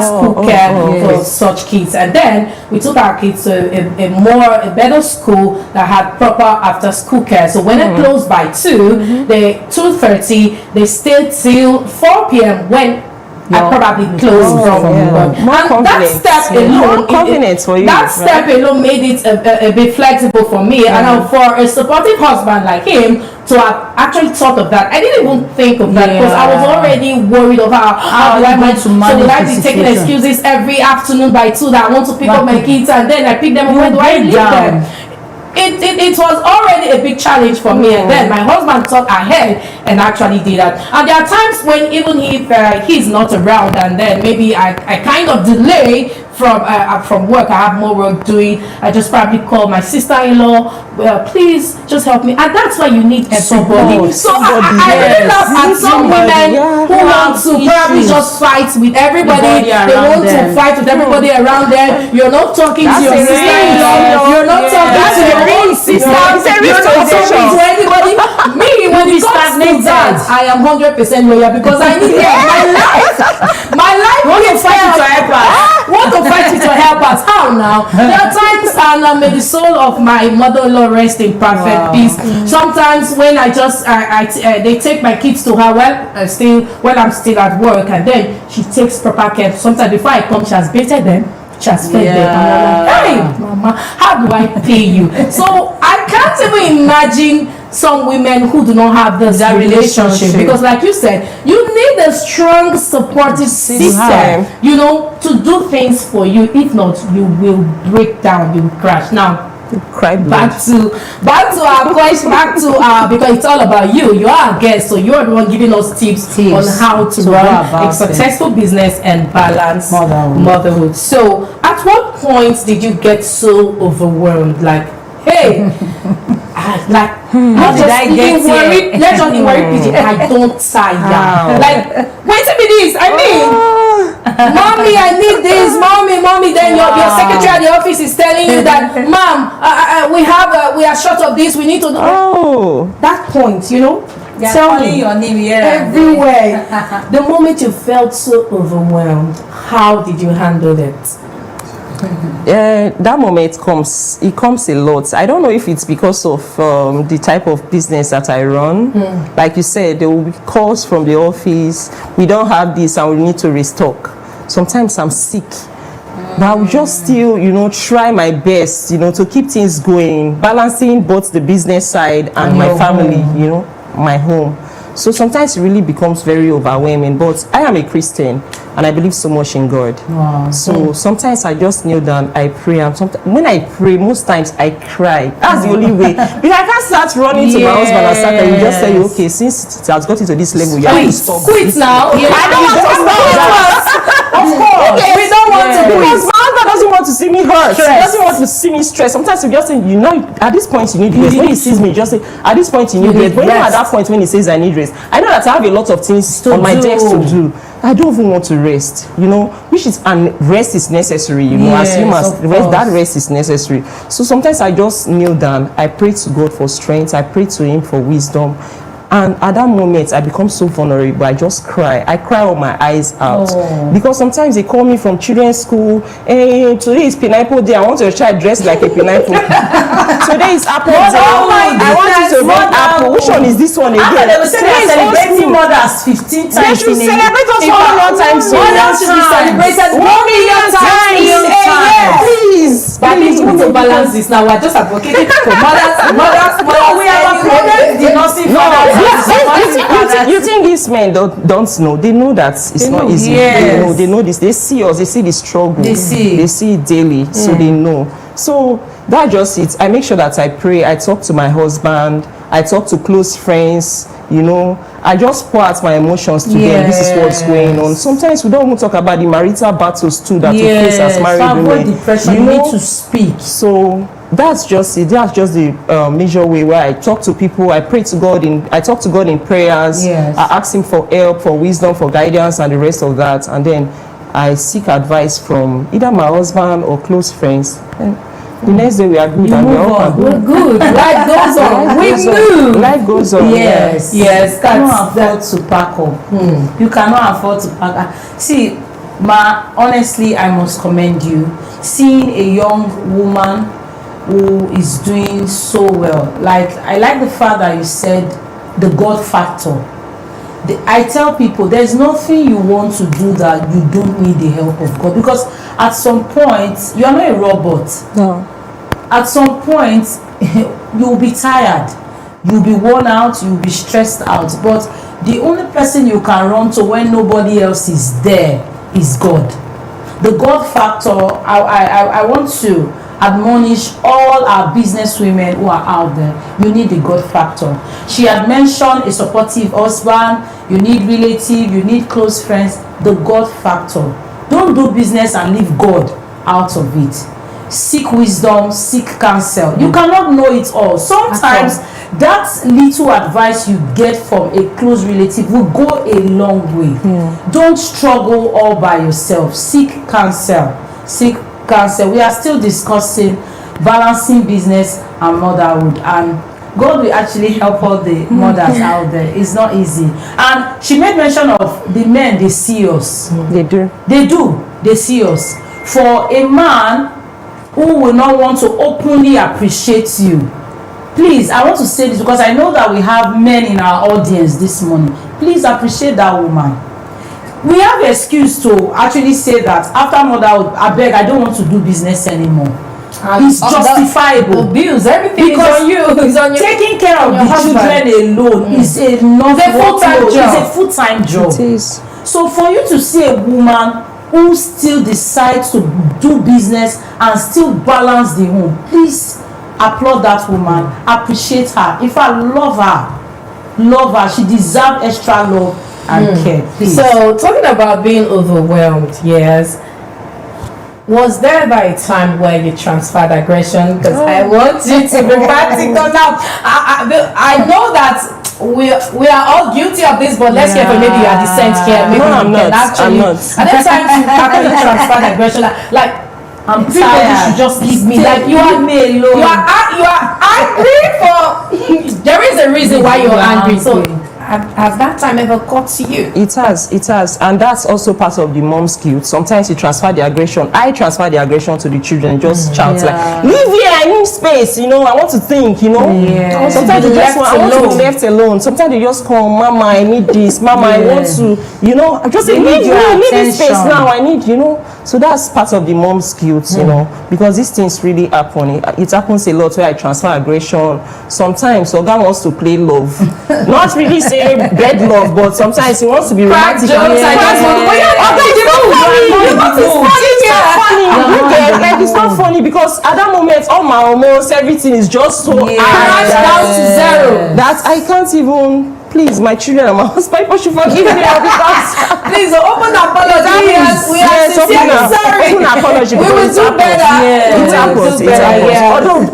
school care for such kids. And then we took our kids to a better school that had proper after school care. So when it closed by 2, they 2:30, they stayed till 4 p.m. when I probably closed from work. And that step alone, that step alone made it a bit flexible for me. And for a supportive husband like him to have actually thought of that, I didn't even think of that because I was already worried of how do I manage to manage. So will I be taking excuses every afternoon by 2 that I want to pick up my kids and then I pick them up? Where do I leave them? It was already a big challenge for me, and then my husband thought ahead and actually did that. And there are times when even if he's not around, and then maybe I kind of delay from work, I have more work doing, I just probably call my sister-in-law, please just help me. And that's why you need somebody. So I really love at some women who want to probably just fight with everybody. They want to fight with everybody around them. You're not talking to your sister-in-law. You're not talking to your own sister. You're not talking to anybody. Me, when it comes to that, I am 100% loyal because I need my life want to fight with your helpers. Want to fight with your helpers. How now? There are times, and may the soul of my mother-in-law rest in perfect peace. Sometimes when I just they take my kids to her when I'm still at work, and then she takes proper care. Sometimes before I come, she has baited them. She has fed them. And I'm like, hey, mama, how do I pay you? So I can't even imagine some women who do not have this relationship, because like you said, you need a strong supportive system, you know, to do things for you. If not, you will break down, you will crash. Now back to our question, because it's all about you. You are a guest, so you are the one giving us tips on how to run a successful business and balance motherhood. So at what point did you get so overwhelmed, like, hey, let's just be worried, I don't tire. Like, wait a minute, I mean, mommy, I need this, mommy, then your secretary at the office is telling you that, mom, we are short of this, we need to do that point, you know. Tell me your name everywhere. The moment you felt so overwhelmed, how did you handle it? That moment comes a lot. I don't know if it's because of the type of business that I run. Like you said, there will be calls from the office, we don't have this and we need to restock. Sometimes I'm sick, but I will just still, you know, try my best, you know, to keep things going, balancing both the business side and my family, you know, my home. So sometimes it really becomes very overwhelming, but I am a Christian and I believe so much in God. So sometimes I just kneel down, I pray, and when I pray, most times I cry. That's the only way. Because I can't start running to my husband and start and just tell you, okay, since it has gotten to this level, you have to stop. Quit now. I don't want to stop. Of course. We don't want to quit. Because my husband doesn't want to see me hurt. He doesn't want to see me stressed. Sometimes you just say, you know, at this point you need rest. When he sees me, just say, at this point you need rest. But even at that point when he says I need rest, I know that I have a lot of things on my desk to do. I don't even want to rest, you know, and rest is necessary, you know, as humans, that rest is necessary. So sometimes I just kneel down, I pray to God for strength, I pray to Him for wisdom, And at that moment, I become so vulnerable. I just cry. I cry all my eyes out. Because sometimes they call me from children's school. Hey, today is pineapple day. I want your child dressed like a pineapple. Today is apple day. I want you to red apple. Which one is this one again? They will say they're celebrating mothers 15 times. They should celebrate us all one time. Mothers should be celebrated 1 million times in a year. Please. But please, we want to balance this now. We're just advocating for mothers. We have applauded the nursing fathers. You think these men don't know? They know that it's not easy. Yes. They know this. They see us. They see the struggle. They see it daily. So they know. So that's just it. I make sure that I pray. I talk to my husband. I talk to close friends. You know, I just pour out my emotions to them. This is what's going on. Sometimes we don't even talk about the marital battles too that we face as married women. Depression, you need to speak. So that's just it. That's just the major way where I talk to people. I pray to God I talk to God in prayers. Yes. I ask Him for help, for wisdom, for guidance, and the rest of that. And then I seek advice from either my husband or close friends. And the next day we are good and we're good. Life goes on. We move. Life goes on. Yes. You cannot afford to pack up. You cannot afford to pack up. See, honestly, I must commend you. Seeing a young woman who is doing so well. Like, I like the fact that you said the God factor. I tell people there's nothing you want to do that you don't need the help of God, because at some point you are not a robot. No. At some point you'll be tired, you'll be worn out, you'll be stressed out, but the only person you can run to when nobody else is there is God. The God factor. I want to admonish all our business women who are out there. You need the God factor. She had mentioned a supportive husband, you need relative, you need close friends. The God factor. Don't do business and leave God out of it. Seek wisdom, seek counsel. You cannot know it all. Sometimes that little advice you get from a close relative will go a long way. Don't struggle all by yourself. Seek counsel. Seek counsel. We are still discussing balancing business and motherhood, and God will actually help all the mothers out there. It's not easy. And she made mention of the men. They see us. They see us. For a man who will not want to openly appreciate you, please, I want to say this because I know that we have men in our audience this morning. Please appreciate that woman. We have an excuse to actually say that after motherhood, I beg, I don't want to do business anymore. It's justifiable. The bills, everything is on you. It's on you. Taking care of the children alone is a full-time job. It is. So for you to see a woman who still decides to do business and still balance the home, please applaud that woman, appreciate her. If I love her, she deserves extra love and care. Please. So talking about being overwhelmed, yes, was there ever a time where you transferred aggression? Because I want you to be practical now. I know that we are all guilty of this, but let's hear from maybe you are dissent here. Maybe I'm not. At the time you actually transferred aggression, like I'm tired. Should just leave me. Like you are me alone. You are angry for. There is a reason why you're angry. So has that time ever got to you? It has, and that's also part of the mom's guilt. Sometimes you transfer the aggression. I transfer the aggression to the children. Just shout like, "Leave here! I need space. You know, I want to think. You know." Yeah. Sometimes you just want to be left alone. Sometimes they just call, "Mama, I need this. Mama, I want to." You know, I just say, "Leave this space now. I need." You know. So that's part of the mom's guilt, you know, because these things really happen. It happens a lot where I transfer aggression. Sometimes Oga wants to play love, not really say bed love, but sometimes he wants to be romantic. It's not funny because at that moment, all my hormones, everything is just so down to zero. That I can't even please, my children and my husband, people should forgive me because Please, open apology. We are sincerely sorry. Open apology. We will do better. It happens. It happens. Yeah. Although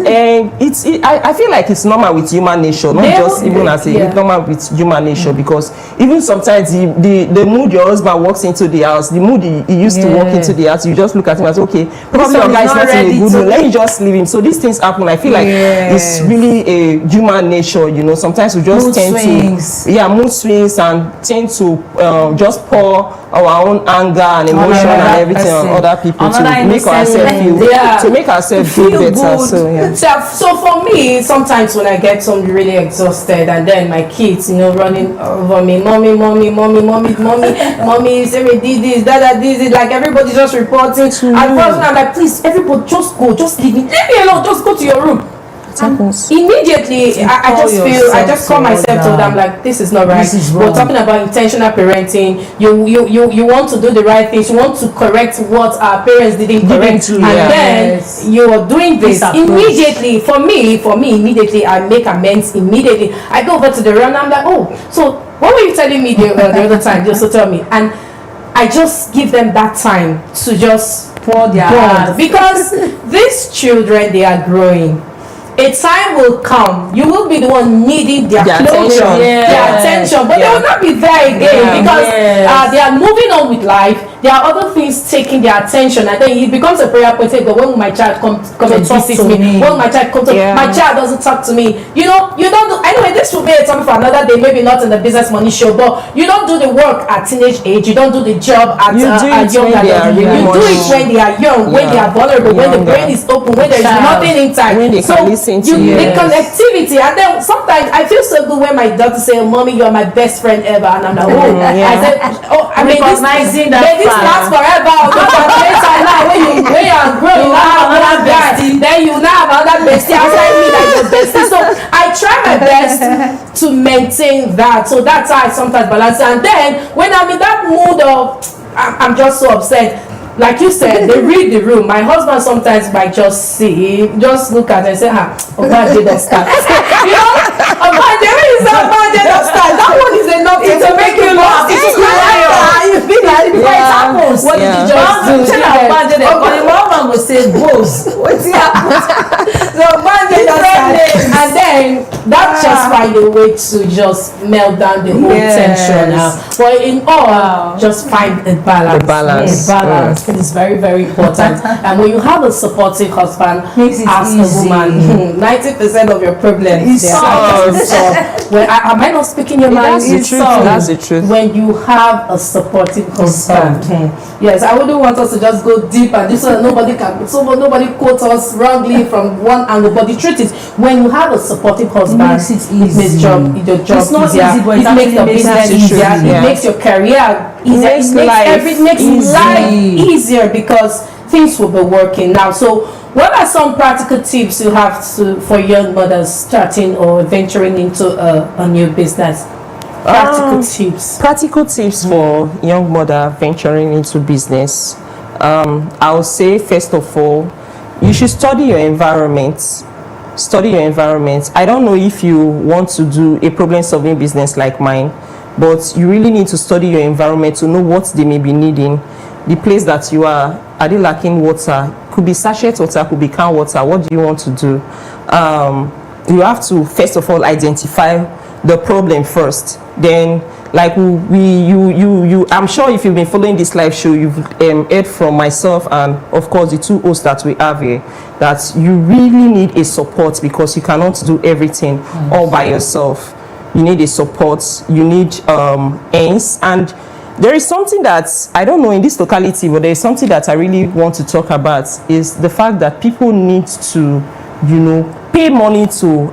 I feel like it's normal with human nature, not just even as it's normal with human nature, because even sometimes the mood your husband walks into the house, the mood he used to walk into the house, you just look at him and say, okay, probably your guy is not in a good mood. Let me just leave him. So these things happen. I feel like it's really a human nature. You know, sometimes we just mood swings and tend to just pour our own anger and emotion and everything on other people to make ourselves feel better. Good. So for me, sometimes when I get something really exhausted and then my kids, running over me, mommy, say we did this, that did it, like everybody just reporting. At first I'm like, please, everybody just go, just leave me alone, just go to your room. Immediately, I just call myself to them like, this is not right. We're talking about intentional parenting. You want to do the right things. You want to correct what our parents didn't correct, and then you are doing this immediately. For me, immediately I make amends. Immediately, I go over to the room and I'm like, oh, so what were you telling me the other time? Just to tell me, and I just give them that time to just pour their heart, because these children, they are growing. A time will come, you will be the one needing their closure, their attention, but they will not be there again because they are moving on with life. There are other things taking their attention, and then it becomes a prayer point. But when will my child come and visit me? When will my child come to my child doesn't talk to me? You don't do. Anyway, this will be a topic for another day. Maybe not in the business money show, but you don't do the work at teenage age. You don't do the job at young adults. You do it when they are young, when they are vulnerable, when the brain is open, when there is nothing inside. When they can listen to you. The connectivity, and then sometimes I feel so good when my daughter say, "Mommy, you are my best friend ever," and I'm like, "Oh," I said, "Oh, I mean, this lasts forever." Later now, when you are growing, you have another guy, then you now have another bestie outside me like your bestie. So I try my best to maintain that. So that's how I sometimes balance. And then when I'm in that mood of I'm just so upset, like you said, they read the room. My husband sometimes might just look at it and say, Obanje don't start. Obanje, when you say Obanje don't start, that one is enough to make you lost. It's you feel like it happens. What did you just do? Obanje, the mom will say, boss. What's happening? So Obanje don't start. And then that just find a way to just melt down the whole tension now. But in all, just find a balance. It is very, very important. And when you have a supportive husband, as a woman, 90% of your problems are solved. Well, am I not speaking your mind? That's the truth. When you have a supportive husband. Yes, I wouldn't want us to just go deep and this one nobody quote us wrongly from one angle. But the truth is, when you have a supportive husband, it makes your job it's not easier. easy, but it makes your business easier. It makes your career easier. It makes life easier because things will be working now. So what are some practical tips you have for young mothers starting or venturing into a new business? Practical tips for young mother venturing into business. I would say, first of all, you should study your environment. I don't know if you want to do a problem-solving business like mine, but you really need to study your environment to know what they may be needing. The place that you are they lacking water? Could be sachet water, could be can water. What do you want to do? You have to first of all identify the problem first. Then, like I'm sure if you've been following this live show, you've heard from myself and of course the two hosts that we have here that you really need a support because you cannot do everything all by yourself. You need a support. You need ends. And there is something that I don't know in this locality, but there is something that I really want to talk about is the fact that people need to, pay money to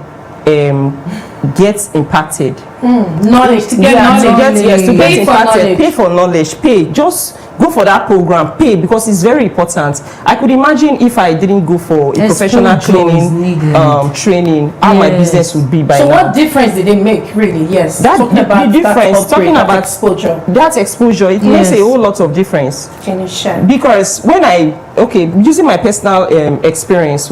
get impacted. Knowledge to get impacted. Pay for knowledge. Just go for that program. Pay because it's very important. I could imagine if I didn't go for a professional training, how my business would be by now. So what difference did it make, really? Yes. Talking about exposure. That exposure, it makes a whole lot of difference. Can you share? Because using my personal experience,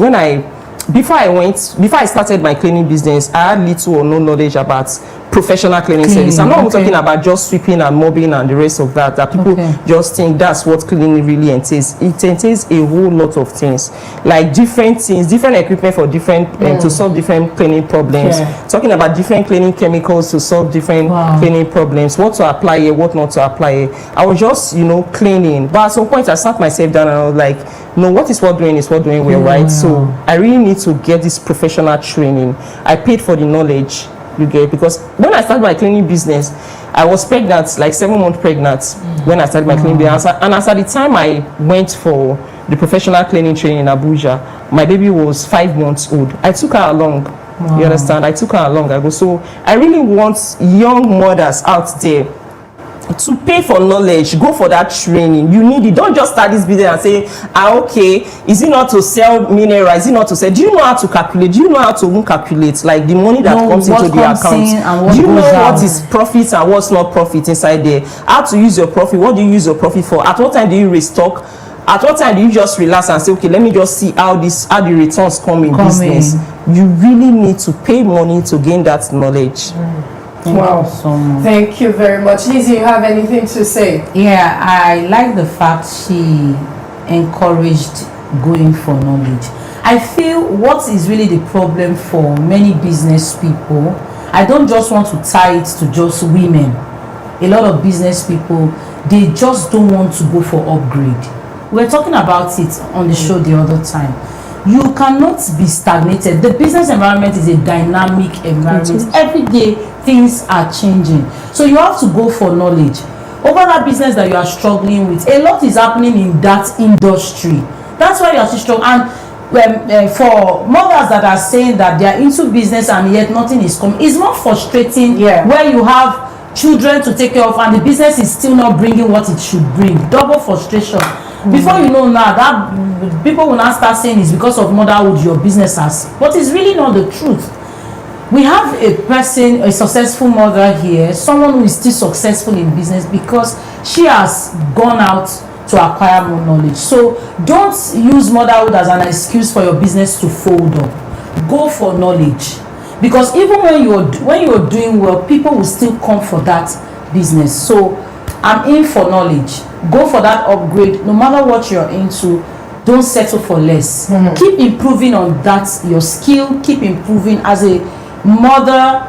before I started my cleaning business, I had little or no knowledge about professional cleaning service. I'm not even talking about just sweeping and mopping and the rest of that people just think that's what cleaning really entails. It entails a whole lot of things, like different things, different equipment for different to solve different cleaning problems. Talking about different cleaning chemicals to solve different cleaning problems, what to apply here, what not to apply here. I was just, you know, cleaning, but at some point I sat myself down and I was like, no, what is what doing well, right? So I really need to get this professional training. I paid for the knowledge, you get, because when I started my cleaning business, I was pregnant, like 7 months pregnant when I started my cleaning business. And as at the time I went for the professional cleaning training in Abuja, my baby was 5 months old. I took her along. You understand? I took her along. I go, so I really want young mothers out there to pay for knowledge, go for that training. You need it. Don't just start this business and say, okay, is it not to sell mineral? Is it not to sell? Do you know how to calculate? Do you know how to even calculate like the money that comes into the account? Do you know what is profit and what's not profit inside there? How to use your profit? What do you use your profit for? At what time do you restock? At what time do you just relax and say, okay, let me just see how the returns come in business? You really need to pay money to gain that knowledge. Wow, thank you very much. Lizzie, you have anything to say? Yeah, I like the fact she encouraged going for knowledge. I feel what is really the problem for many business people, I don't just want to tie it to just women. A lot of business people, they just don't want to go for upgrade. We were talking about it on the show the other time. You cannot be stagnated. The business environment is a dynamic environment. Every day things are changing, so you have to go for knowledge over that business that you are struggling with. A lot is happening in that industry. That's why you are still struggling. And for mothers that are saying that they are into business and yet nothing is coming, it's more frustrating where you have children to take care of and the business is still not bringing what it should bring. Double frustration. Before you know now, that people will now start saying it's because of motherhood your business has, but it's really not the truth. We have a person, a successful mother here, someone who is still successful in business because she has gone out to acquire more knowledge. So don't use motherhood as an excuse for your business to fold up. Go for knowledge, because even when you're doing well, people will still come for that business. So I'm in for knowledge. Go for that upgrade. No matter what you're into, don't settle for less. Keep improving on that, your skill. Keep improving as a mother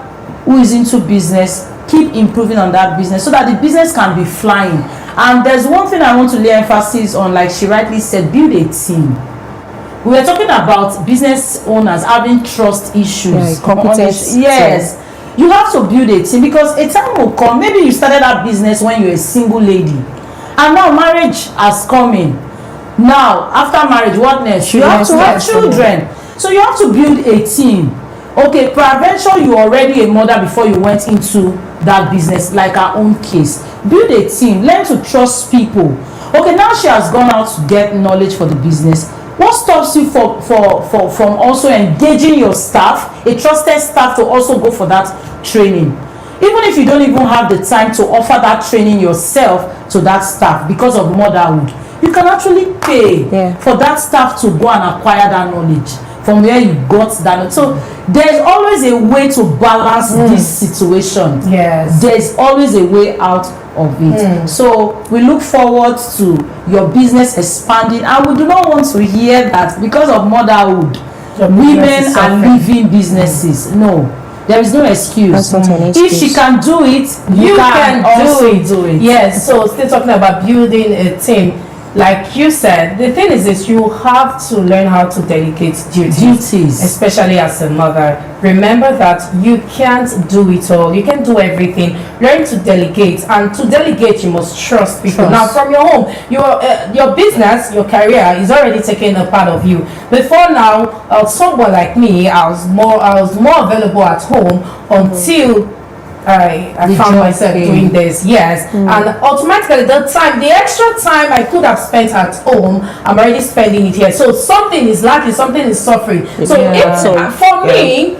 who is into business. Keep improving on that business so that the business can be flying. And there's one thing I want to lay emphasis on, like she rightly said, build a team. We were talking about business owners having trust issues, competence. Yes, you have to build a team, because a time will come, maybe you started that business when you're a single lady and now marriage has come in. Now after marriage, what next? You have to have children. So you have to build a team. Okay, peradventure you already a mother before you went into that business, like our own case. Build a team. Learn to trust people. Okay, now she has gone out to get knowledge for the business. What stops you from also engaging your staff, a trusted staff, to also go for that training? Even if you don't even have the time to offer that training yourself to that staff because of motherhood, you can actually pay for that staff to go and acquire that knowledge from where you got that. So there's always a way to balance this situation. Yes, there's always a way out of it. So we look forward to your business expanding, and we do not want to hear that because of motherhood women are leaving businesses. No, there is no excuse. If she can do it, you can also do it. Yes. So still talking about building a team, like you said, the thing is you have to learn how to delegate duties, especially as a mother. Remember that you can't do it all. You can't do everything. Learn to delegate, and to delegate you must trust people. Now from your home, your business, your career is already taking a part of you. Before now, someone like me, I was more available at home until I found myself doing this. And automatically the extra time I could have spent at home, I'm already spending it here. So something is lacking, something is suffering. So for me,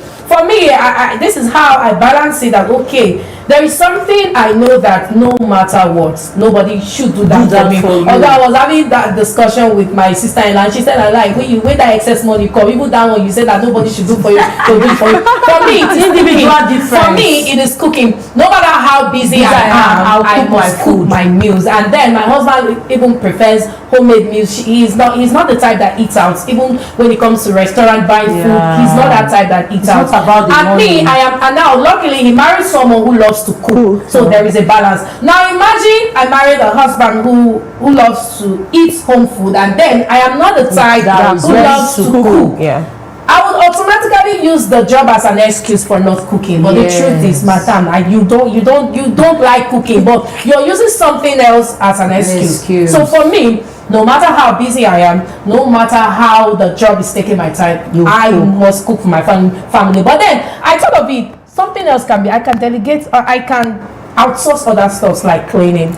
this is how I balance it. That okay, there is something I know that no matter what, nobody should do that for me. Although I was having that discussion with my sister-in-law, and she said, "I like when that excess money come, even that one you said that nobody should do for you, to do for you." For me, it is individual difference. For me, it is cooking. No matter how busy I am, I must cook my meals. And then my husband even prefers homemade meals. He's not the type that eats out. Even when it comes to restaurant buying food, he's not that type that eats out. And me, I am. And now, luckily, he married someone who loves to cook. So there is a balance. Now imagine I married a husband who loves to eat home food, and then I am not the type who loves to cook. Yeah. I would automatically use the job as an excuse for not cooking. But the truth is, madam, you don't like cooking, but you're using something else as an excuse. So for me, no matter how busy I am, no matter how the job is taking my time, I must cook for my family. But then I thought of it, something else can be, I can delegate, or I can outsource other stuff like cleaning.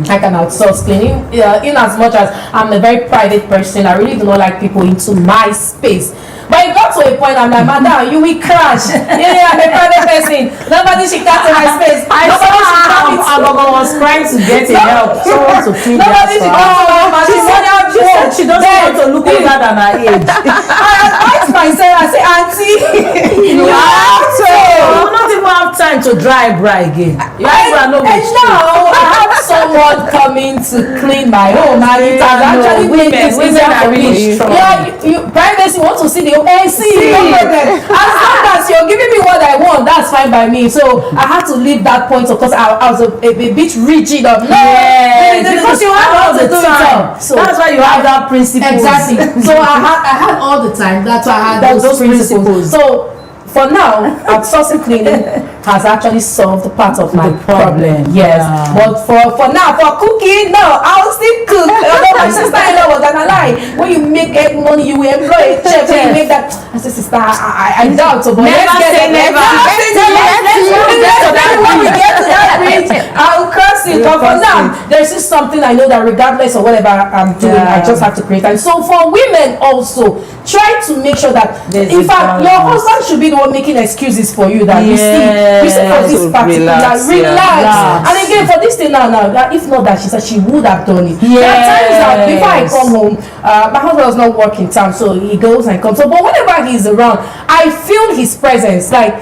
I can outsource cleaning, in as much as I'm a very private person. I really do not like people into my space. But it got to a point, I'm like, madam, you will crash. I'm a private person. Nobody should come to my space. I was trying to get help. Someone to clean. Nobody should come to my space. She said she doesn't want to look older than her age. I advised myself, I say, auntie, you have to. You will not even have time to dry bra again. You have to know. And now I have someone coming to clean my home, and it has actually made things easier for me. Yeah, privacy, want to see the see, no problem. As long as you're giving me what I want, that's fine by me. So I had to leave that point, of course. I was a bit rigid of because you have all the time. So that's why you have that principle. Exactly. So I had all the time. That's why I had those principles. So for now, outsourcing cleaning has actually solved part of my problem. Yes, but for now, for cooking, no, I'll still cook. Although my sister-in-law was an ally. When you make money, you will employ a chef. When you make that, I said, sister, I doubt. But never say never. When we get to that bridge, I'll cross it. But for now, there's just something I know that regardless of whatever I'm doing, I just have to create. And so for women also, try to make sure that, in fact, your husband should be the one making excuses for you that you see for this particular relax. And again, for this thing now, if not that, she said she would have done it. There are times that before I come home, my husband does not work in town, so he goes and comes. So, but whenever he's around, I feel his presence. Like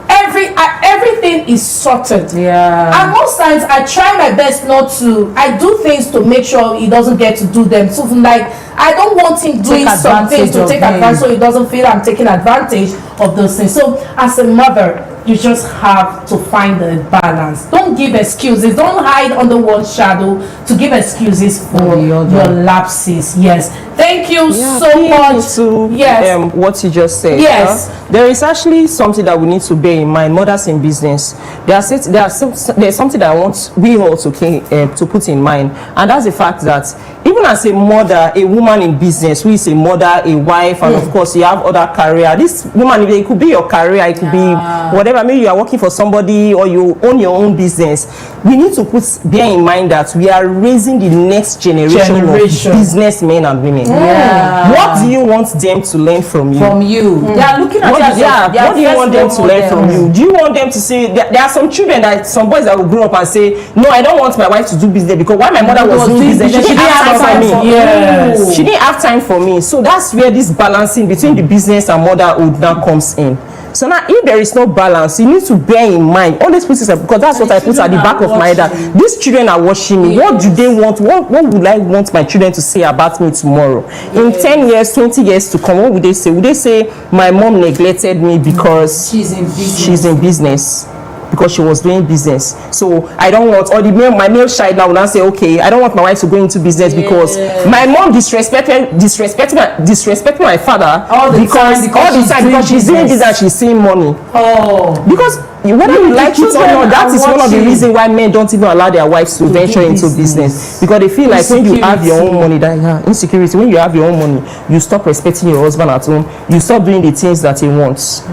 everything is sorted. And most times I try my best not to. I do things to make sure he doesn't get to do them. So like I don't want him doing some things to take advantage, so he doesn't feel I'm taking advantage of those things. So as a mother, you just have to find a balance. Don't give excuses. Don't hide under one shadow to give excuses for your lapses. Yes. Thank you so much. To what you just said. Yes. There is actually something that we need to bear in mind. Mothers in business. There's something that I want we all to put in mind, and that's the fact that even as a mother, a woman in business who is a mother, a wife, and of course you have other career. This woman, it could be your career, it could be whatever. Maybe you are working for somebody or you own your own business. We need to bear in mind that we are raising the next generation. Of businessmen and women. What do you want them to learn from you? They are looking at what do you want them to learn from you? Do you want them to say there are some children that some boys that will grow up and say, no, I don't want my wife to do business because while my mother was doing business, she didn't have time for me. She didn't have time for me. So that's where this balancing between the business and motherhood now comes in. So now, if there is no balance, you need to bear in mind. Always put this, because that's what I put at the back of my head. These children are watching me. What do they want? What would I want my children to say about me tomorrow? In 10 years, 20 years to come, what would they say? Would they say my mom neglected me because she's in business? Because she was doing business. So I don't want, or my male child now will now say, okay, I don't want my wife to go into business because my mom disrespected my father all the time because she's doing business and she's seeing money. Because whether you like it or not, that is one of the reasons why men don't even allow their wives to venture into business, because they feel like when you have your own money, that insecurity, when you have your own money, you stop respecting your husband at home, you stop doing the things that he wants.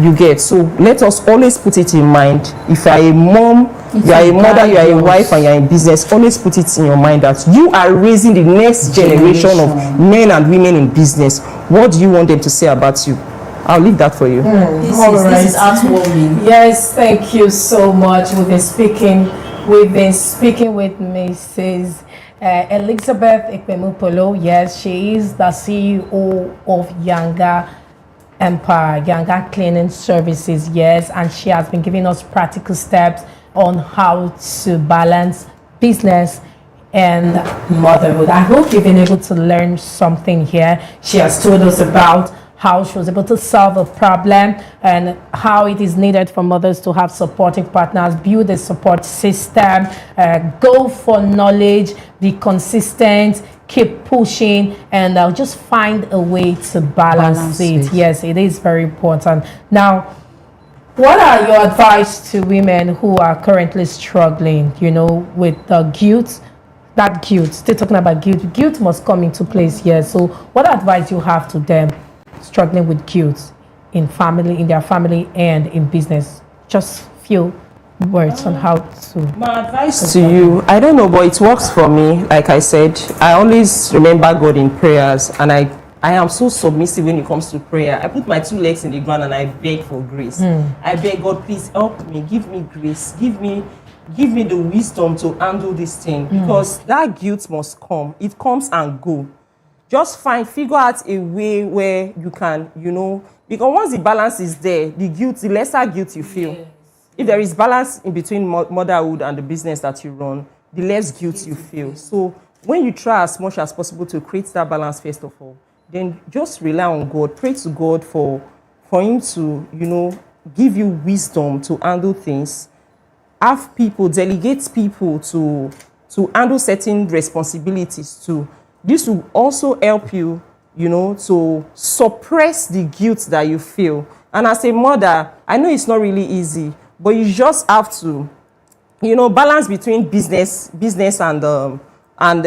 You get. So let us always put it in mind. If you are a mom, you are a mother, you are a wife, and you are in business, always put it in your mind that you are raising the next generation of men and women in business. What do you want them to say about you? I'll leave that for you. This is heartwarming. Yes, thank you so much. We've been speaking with Mrs. Elizabeth Ikpemupolo. Yes, she is the CEO of Yanga Empire, Yanga Cleaning Services. Yes, and she has been giving us practical steps on how to balance business and motherhood. I hope you've been able to learn something here. She has told us about how she was able to solve a problem and how it is needed for mothers to have supporting partners, build a support system, go for knowledge, be consistent, keep pushing, and just find a way to balance it. Yes, it is very important. Now, what are your advice to women who are currently struggling, with the guilt? That guilt, still talking about guilt. Guilt must come into place here. So what advice you have to them struggling with guilt in their family and in business? Just few words on how to. My advice to you, I don't know, but it works for me. Like I said, I always remember God in prayers, and I am so submissive when it comes to prayer. I put my 2 legs in the ground and I beg for grace. I beg God, please help me, give me grace, give me the wisdom to handle this thing, because that guilt must come. It comes and go. Just figure out a way where you can, because once the balance is there, the lesser guilt you feel. Yes. If there is balance in between motherhood and the business that you run, the less guilt you feel. So when you try as much as possible to create that balance, first of all, then just rely on God. Pray to God for him to, give you wisdom to handle things. Have people, delegate people to handle certain responsibilities too. This will also help you, to suppress the guilt that you feel. And as a mother, I know it's not really easy, but you just have to, balance between business and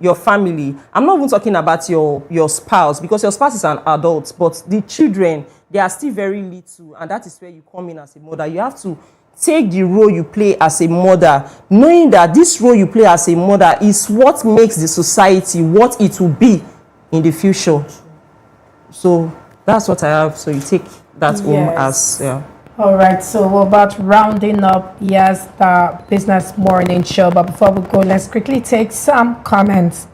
your family. I'm not even talking about your spouse, because your spouse is an adult, but the children, they are still very little, and that is where you come in as a mother. You have to take the role you play as a mother, knowing that this role you play as a mother is what makes the society what it will be in the future. So that's what I have. So you take that home as All right, so we're about rounding up, the Business Morning Show. But before we go, let's quickly take some comments.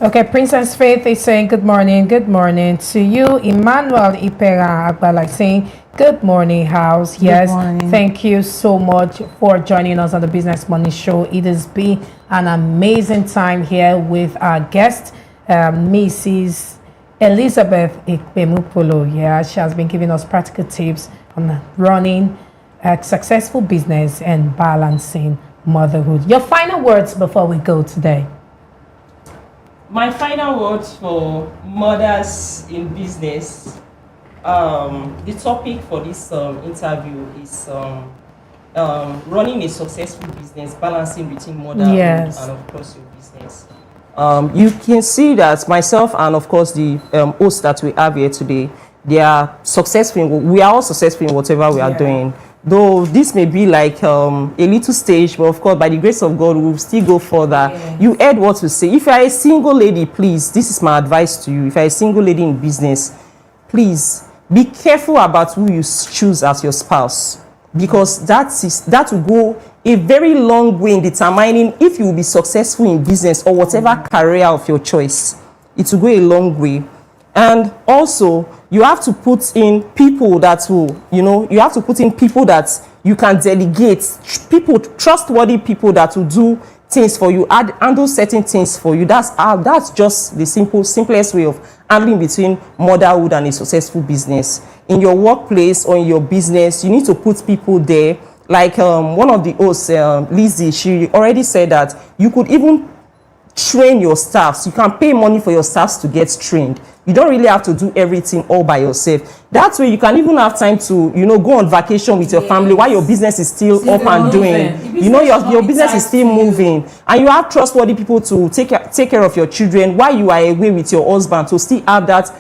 Okay, Princess Faith is saying good morning to you. Emmanuel Ipera Agbala saying good morning, house. Yes, morning. Thank you so much for joining us on the Business Morning Show. It has been an amazing time here with our guest, Mrs. Elizabeth Ikpemupolo. She has been giving us practical tips on running a successful business and balancing motherhood. Your final words before we go today. My final words for mothers in business. The topic for this interview is running a successful business, balancing between motherhood and of course your business. You can see that myself and of course the hosts that we have here today, they are successful. We are all successful in whatever we are doing. Though this may be like a little stage, but of course, by the grace of God, we will still go further. Yes. You heard what we say. If you are a single lady, please, this is my advice to you. If you are a single lady in business, please be careful about who you choose as your spouse, because that will go a very long way in determining if you will be successful in business or whatever career of your choice. It will go a long way. And also, you have to put in people that will, you have to put in people that you can delegate, trustworthy people that will do things for you, handle certain things for you. That's just the simplest way of handling between motherhood and a successful business. In your workplace or in your business, you need to put people there. Like one of the hosts, Lizzie, she already said that you could even train your staffs. You can pay money for your staffs to get trained. You don't really have to do everything all by yourself. That way you can even have time to, go on vacation with your family while your business is still up and doing. Your business is still moving. And you have trustworthy people to take care of your children while you are away with your husband, to still have that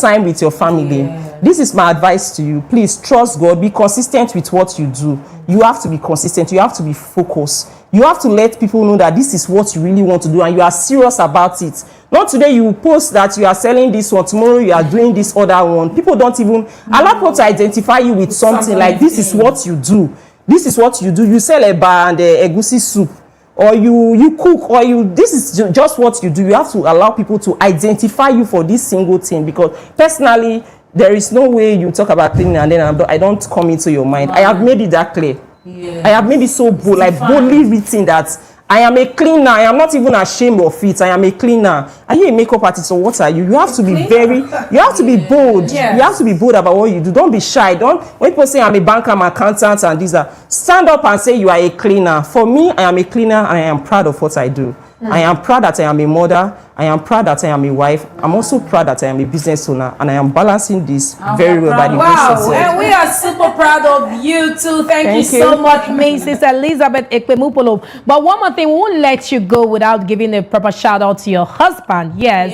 time with your family. This is my advice to you. Please trust God. Be consistent with what you do. You have to be consistent. You have to be focused. You have to let people know that this is what you really want to do and you are serious about it. Not today you post that you are selling this one, tomorrow you are doing this other one. People don't even allow people to identify you with something like this is what you do. This is what you do. You sell eba and egusi soup, or you cook, or this is just what you do. You have to allow people to identify you for this single thing, because personally there is no way you talk about cleaning and then I don't come into your mind. I have made it that clear. Yeah. I have made it so bold, like boldly written that I am a cleaner. I am not even ashamed of it. I am a cleaner. Are you a makeup artist or what are you? You have to be you have to be bold. Yes. You have to be bold about what you do. Don't be shy. When people say I'm a banker, I'm an accountant and these are, stand up and say you are a cleaner. For me, I am a cleaner and I am proud of what I do. I am proud that I am a mother. I am proud that I am a wife. I'm also proud that I am a business owner, and I am balancing this very well by the grace of God. And we are super proud of you too. Thank you so much, Mrs. Elizabeth Ekpemupolo. But one more thing, we won't let you go without giving a proper shout out to your husband. Yes,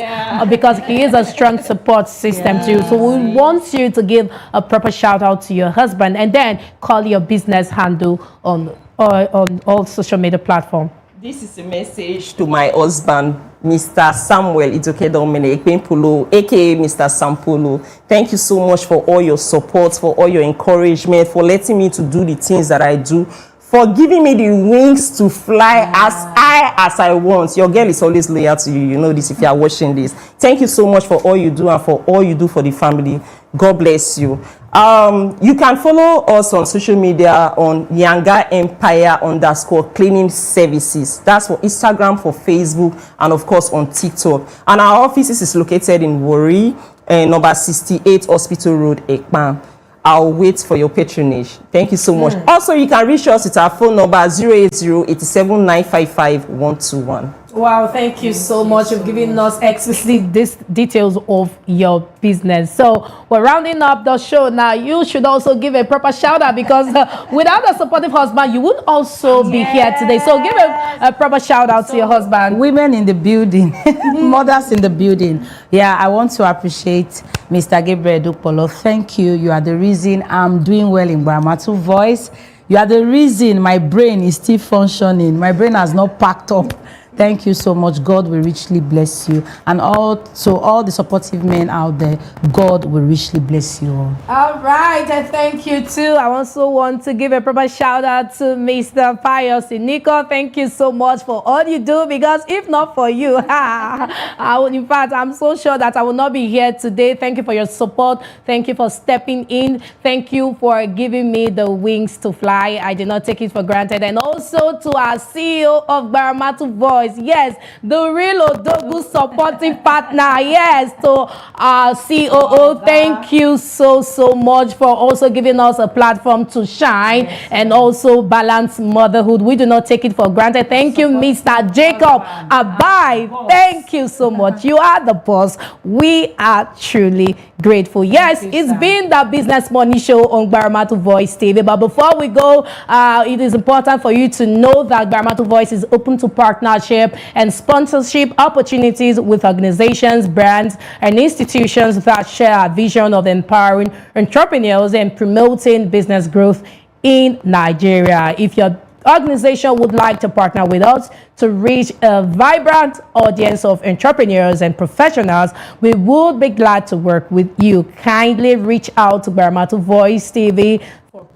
because he is a strong support system to you. So we want you to give a proper shout out to your husband, and then call your business handle on all social media platforms. This is a message to my husband, Mr. Samuel Itokedomene Ekpemupolo, aka Mr. Sampolo. Thank you so much for all your support, for all your encouragement, for letting me to do the things that I do, for giving me the wings to fly as high as I want. Your girl is always loyal to you. You know this if you are watching this. Thank you so much for all you do and for all you do for the family. God bless you. You can follow us on social media on Yanga Empire _cleaning services. That's for Instagram, for Facebook, and of course on TikTok. And our offices is located in Warri, number 68 Hospital Road, Ekpan. I'll wait for your patronage. Thank you so much. Also, you can reach us with our phone number 080-87-955-121. Wow, thank you so much for giving us explicit details of your business. So we're rounding up the show now. You should also give a proper shout out, because without a supportive husband, you would also be here today. So give a proper shout out to your husband. Women in the building, mothers in the building. Yeah, I want to appreciate Mr. GbaramatuVoiceTV. Thank you. You are the reason I'm doing well in Gbaramatu Voice. You are the reason my brain is still functioning. My brain has not packed up. Thank you so much. God will richly bless you. And all the supportive men out there, God will richly bless you all. All right. And thank you too. I also want to give a proper shout out to Mr. Pius Nico. Thank you so much for all you do, because if not for you, in fact, I'm so sure that I will not be here today. Thank you for your support. Thank you for stepping in. Thank you for giving me the wings to fly. I did not take it for granted. And also to our CEO of Gbaramatu Voice. Yes, the real Odogu supportive partner. Yes, to our COO, thank you so much for also giving us a platform to shine and also balance motherhood. We do not take it for granted. Thank you, Mr. Jacob Abai. Thank you so much. You are the boss. We are truly grateful. Yes, it's been the Business Money Show on Gbaramatu Voice TV. But before we go, it is important for you to know that Gbaramatu Voice is open to partnership and sponsorship opportunities with organizations, brands, and institutions that share a vision of empowering entrepreneurs and promoting business growth in Nigeria. If your organization would like to partner with us to reach a vibrant audience of entrepreneurs and professionals, we would be glad to work with you. Kindly reach out to Gbaramatu Voice TV for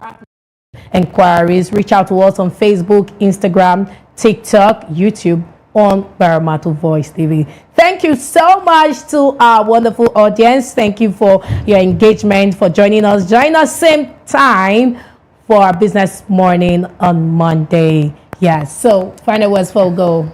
inquiries. Reach out to us on Facebook, Instagram, TikTok, YouTube, on Gbaramatu Voice TV. Thank you so much to our wonderful audience. Thank you for your engagement, for joining us. Join us same time for our Business Morning on Monday. Yes, so final words for go.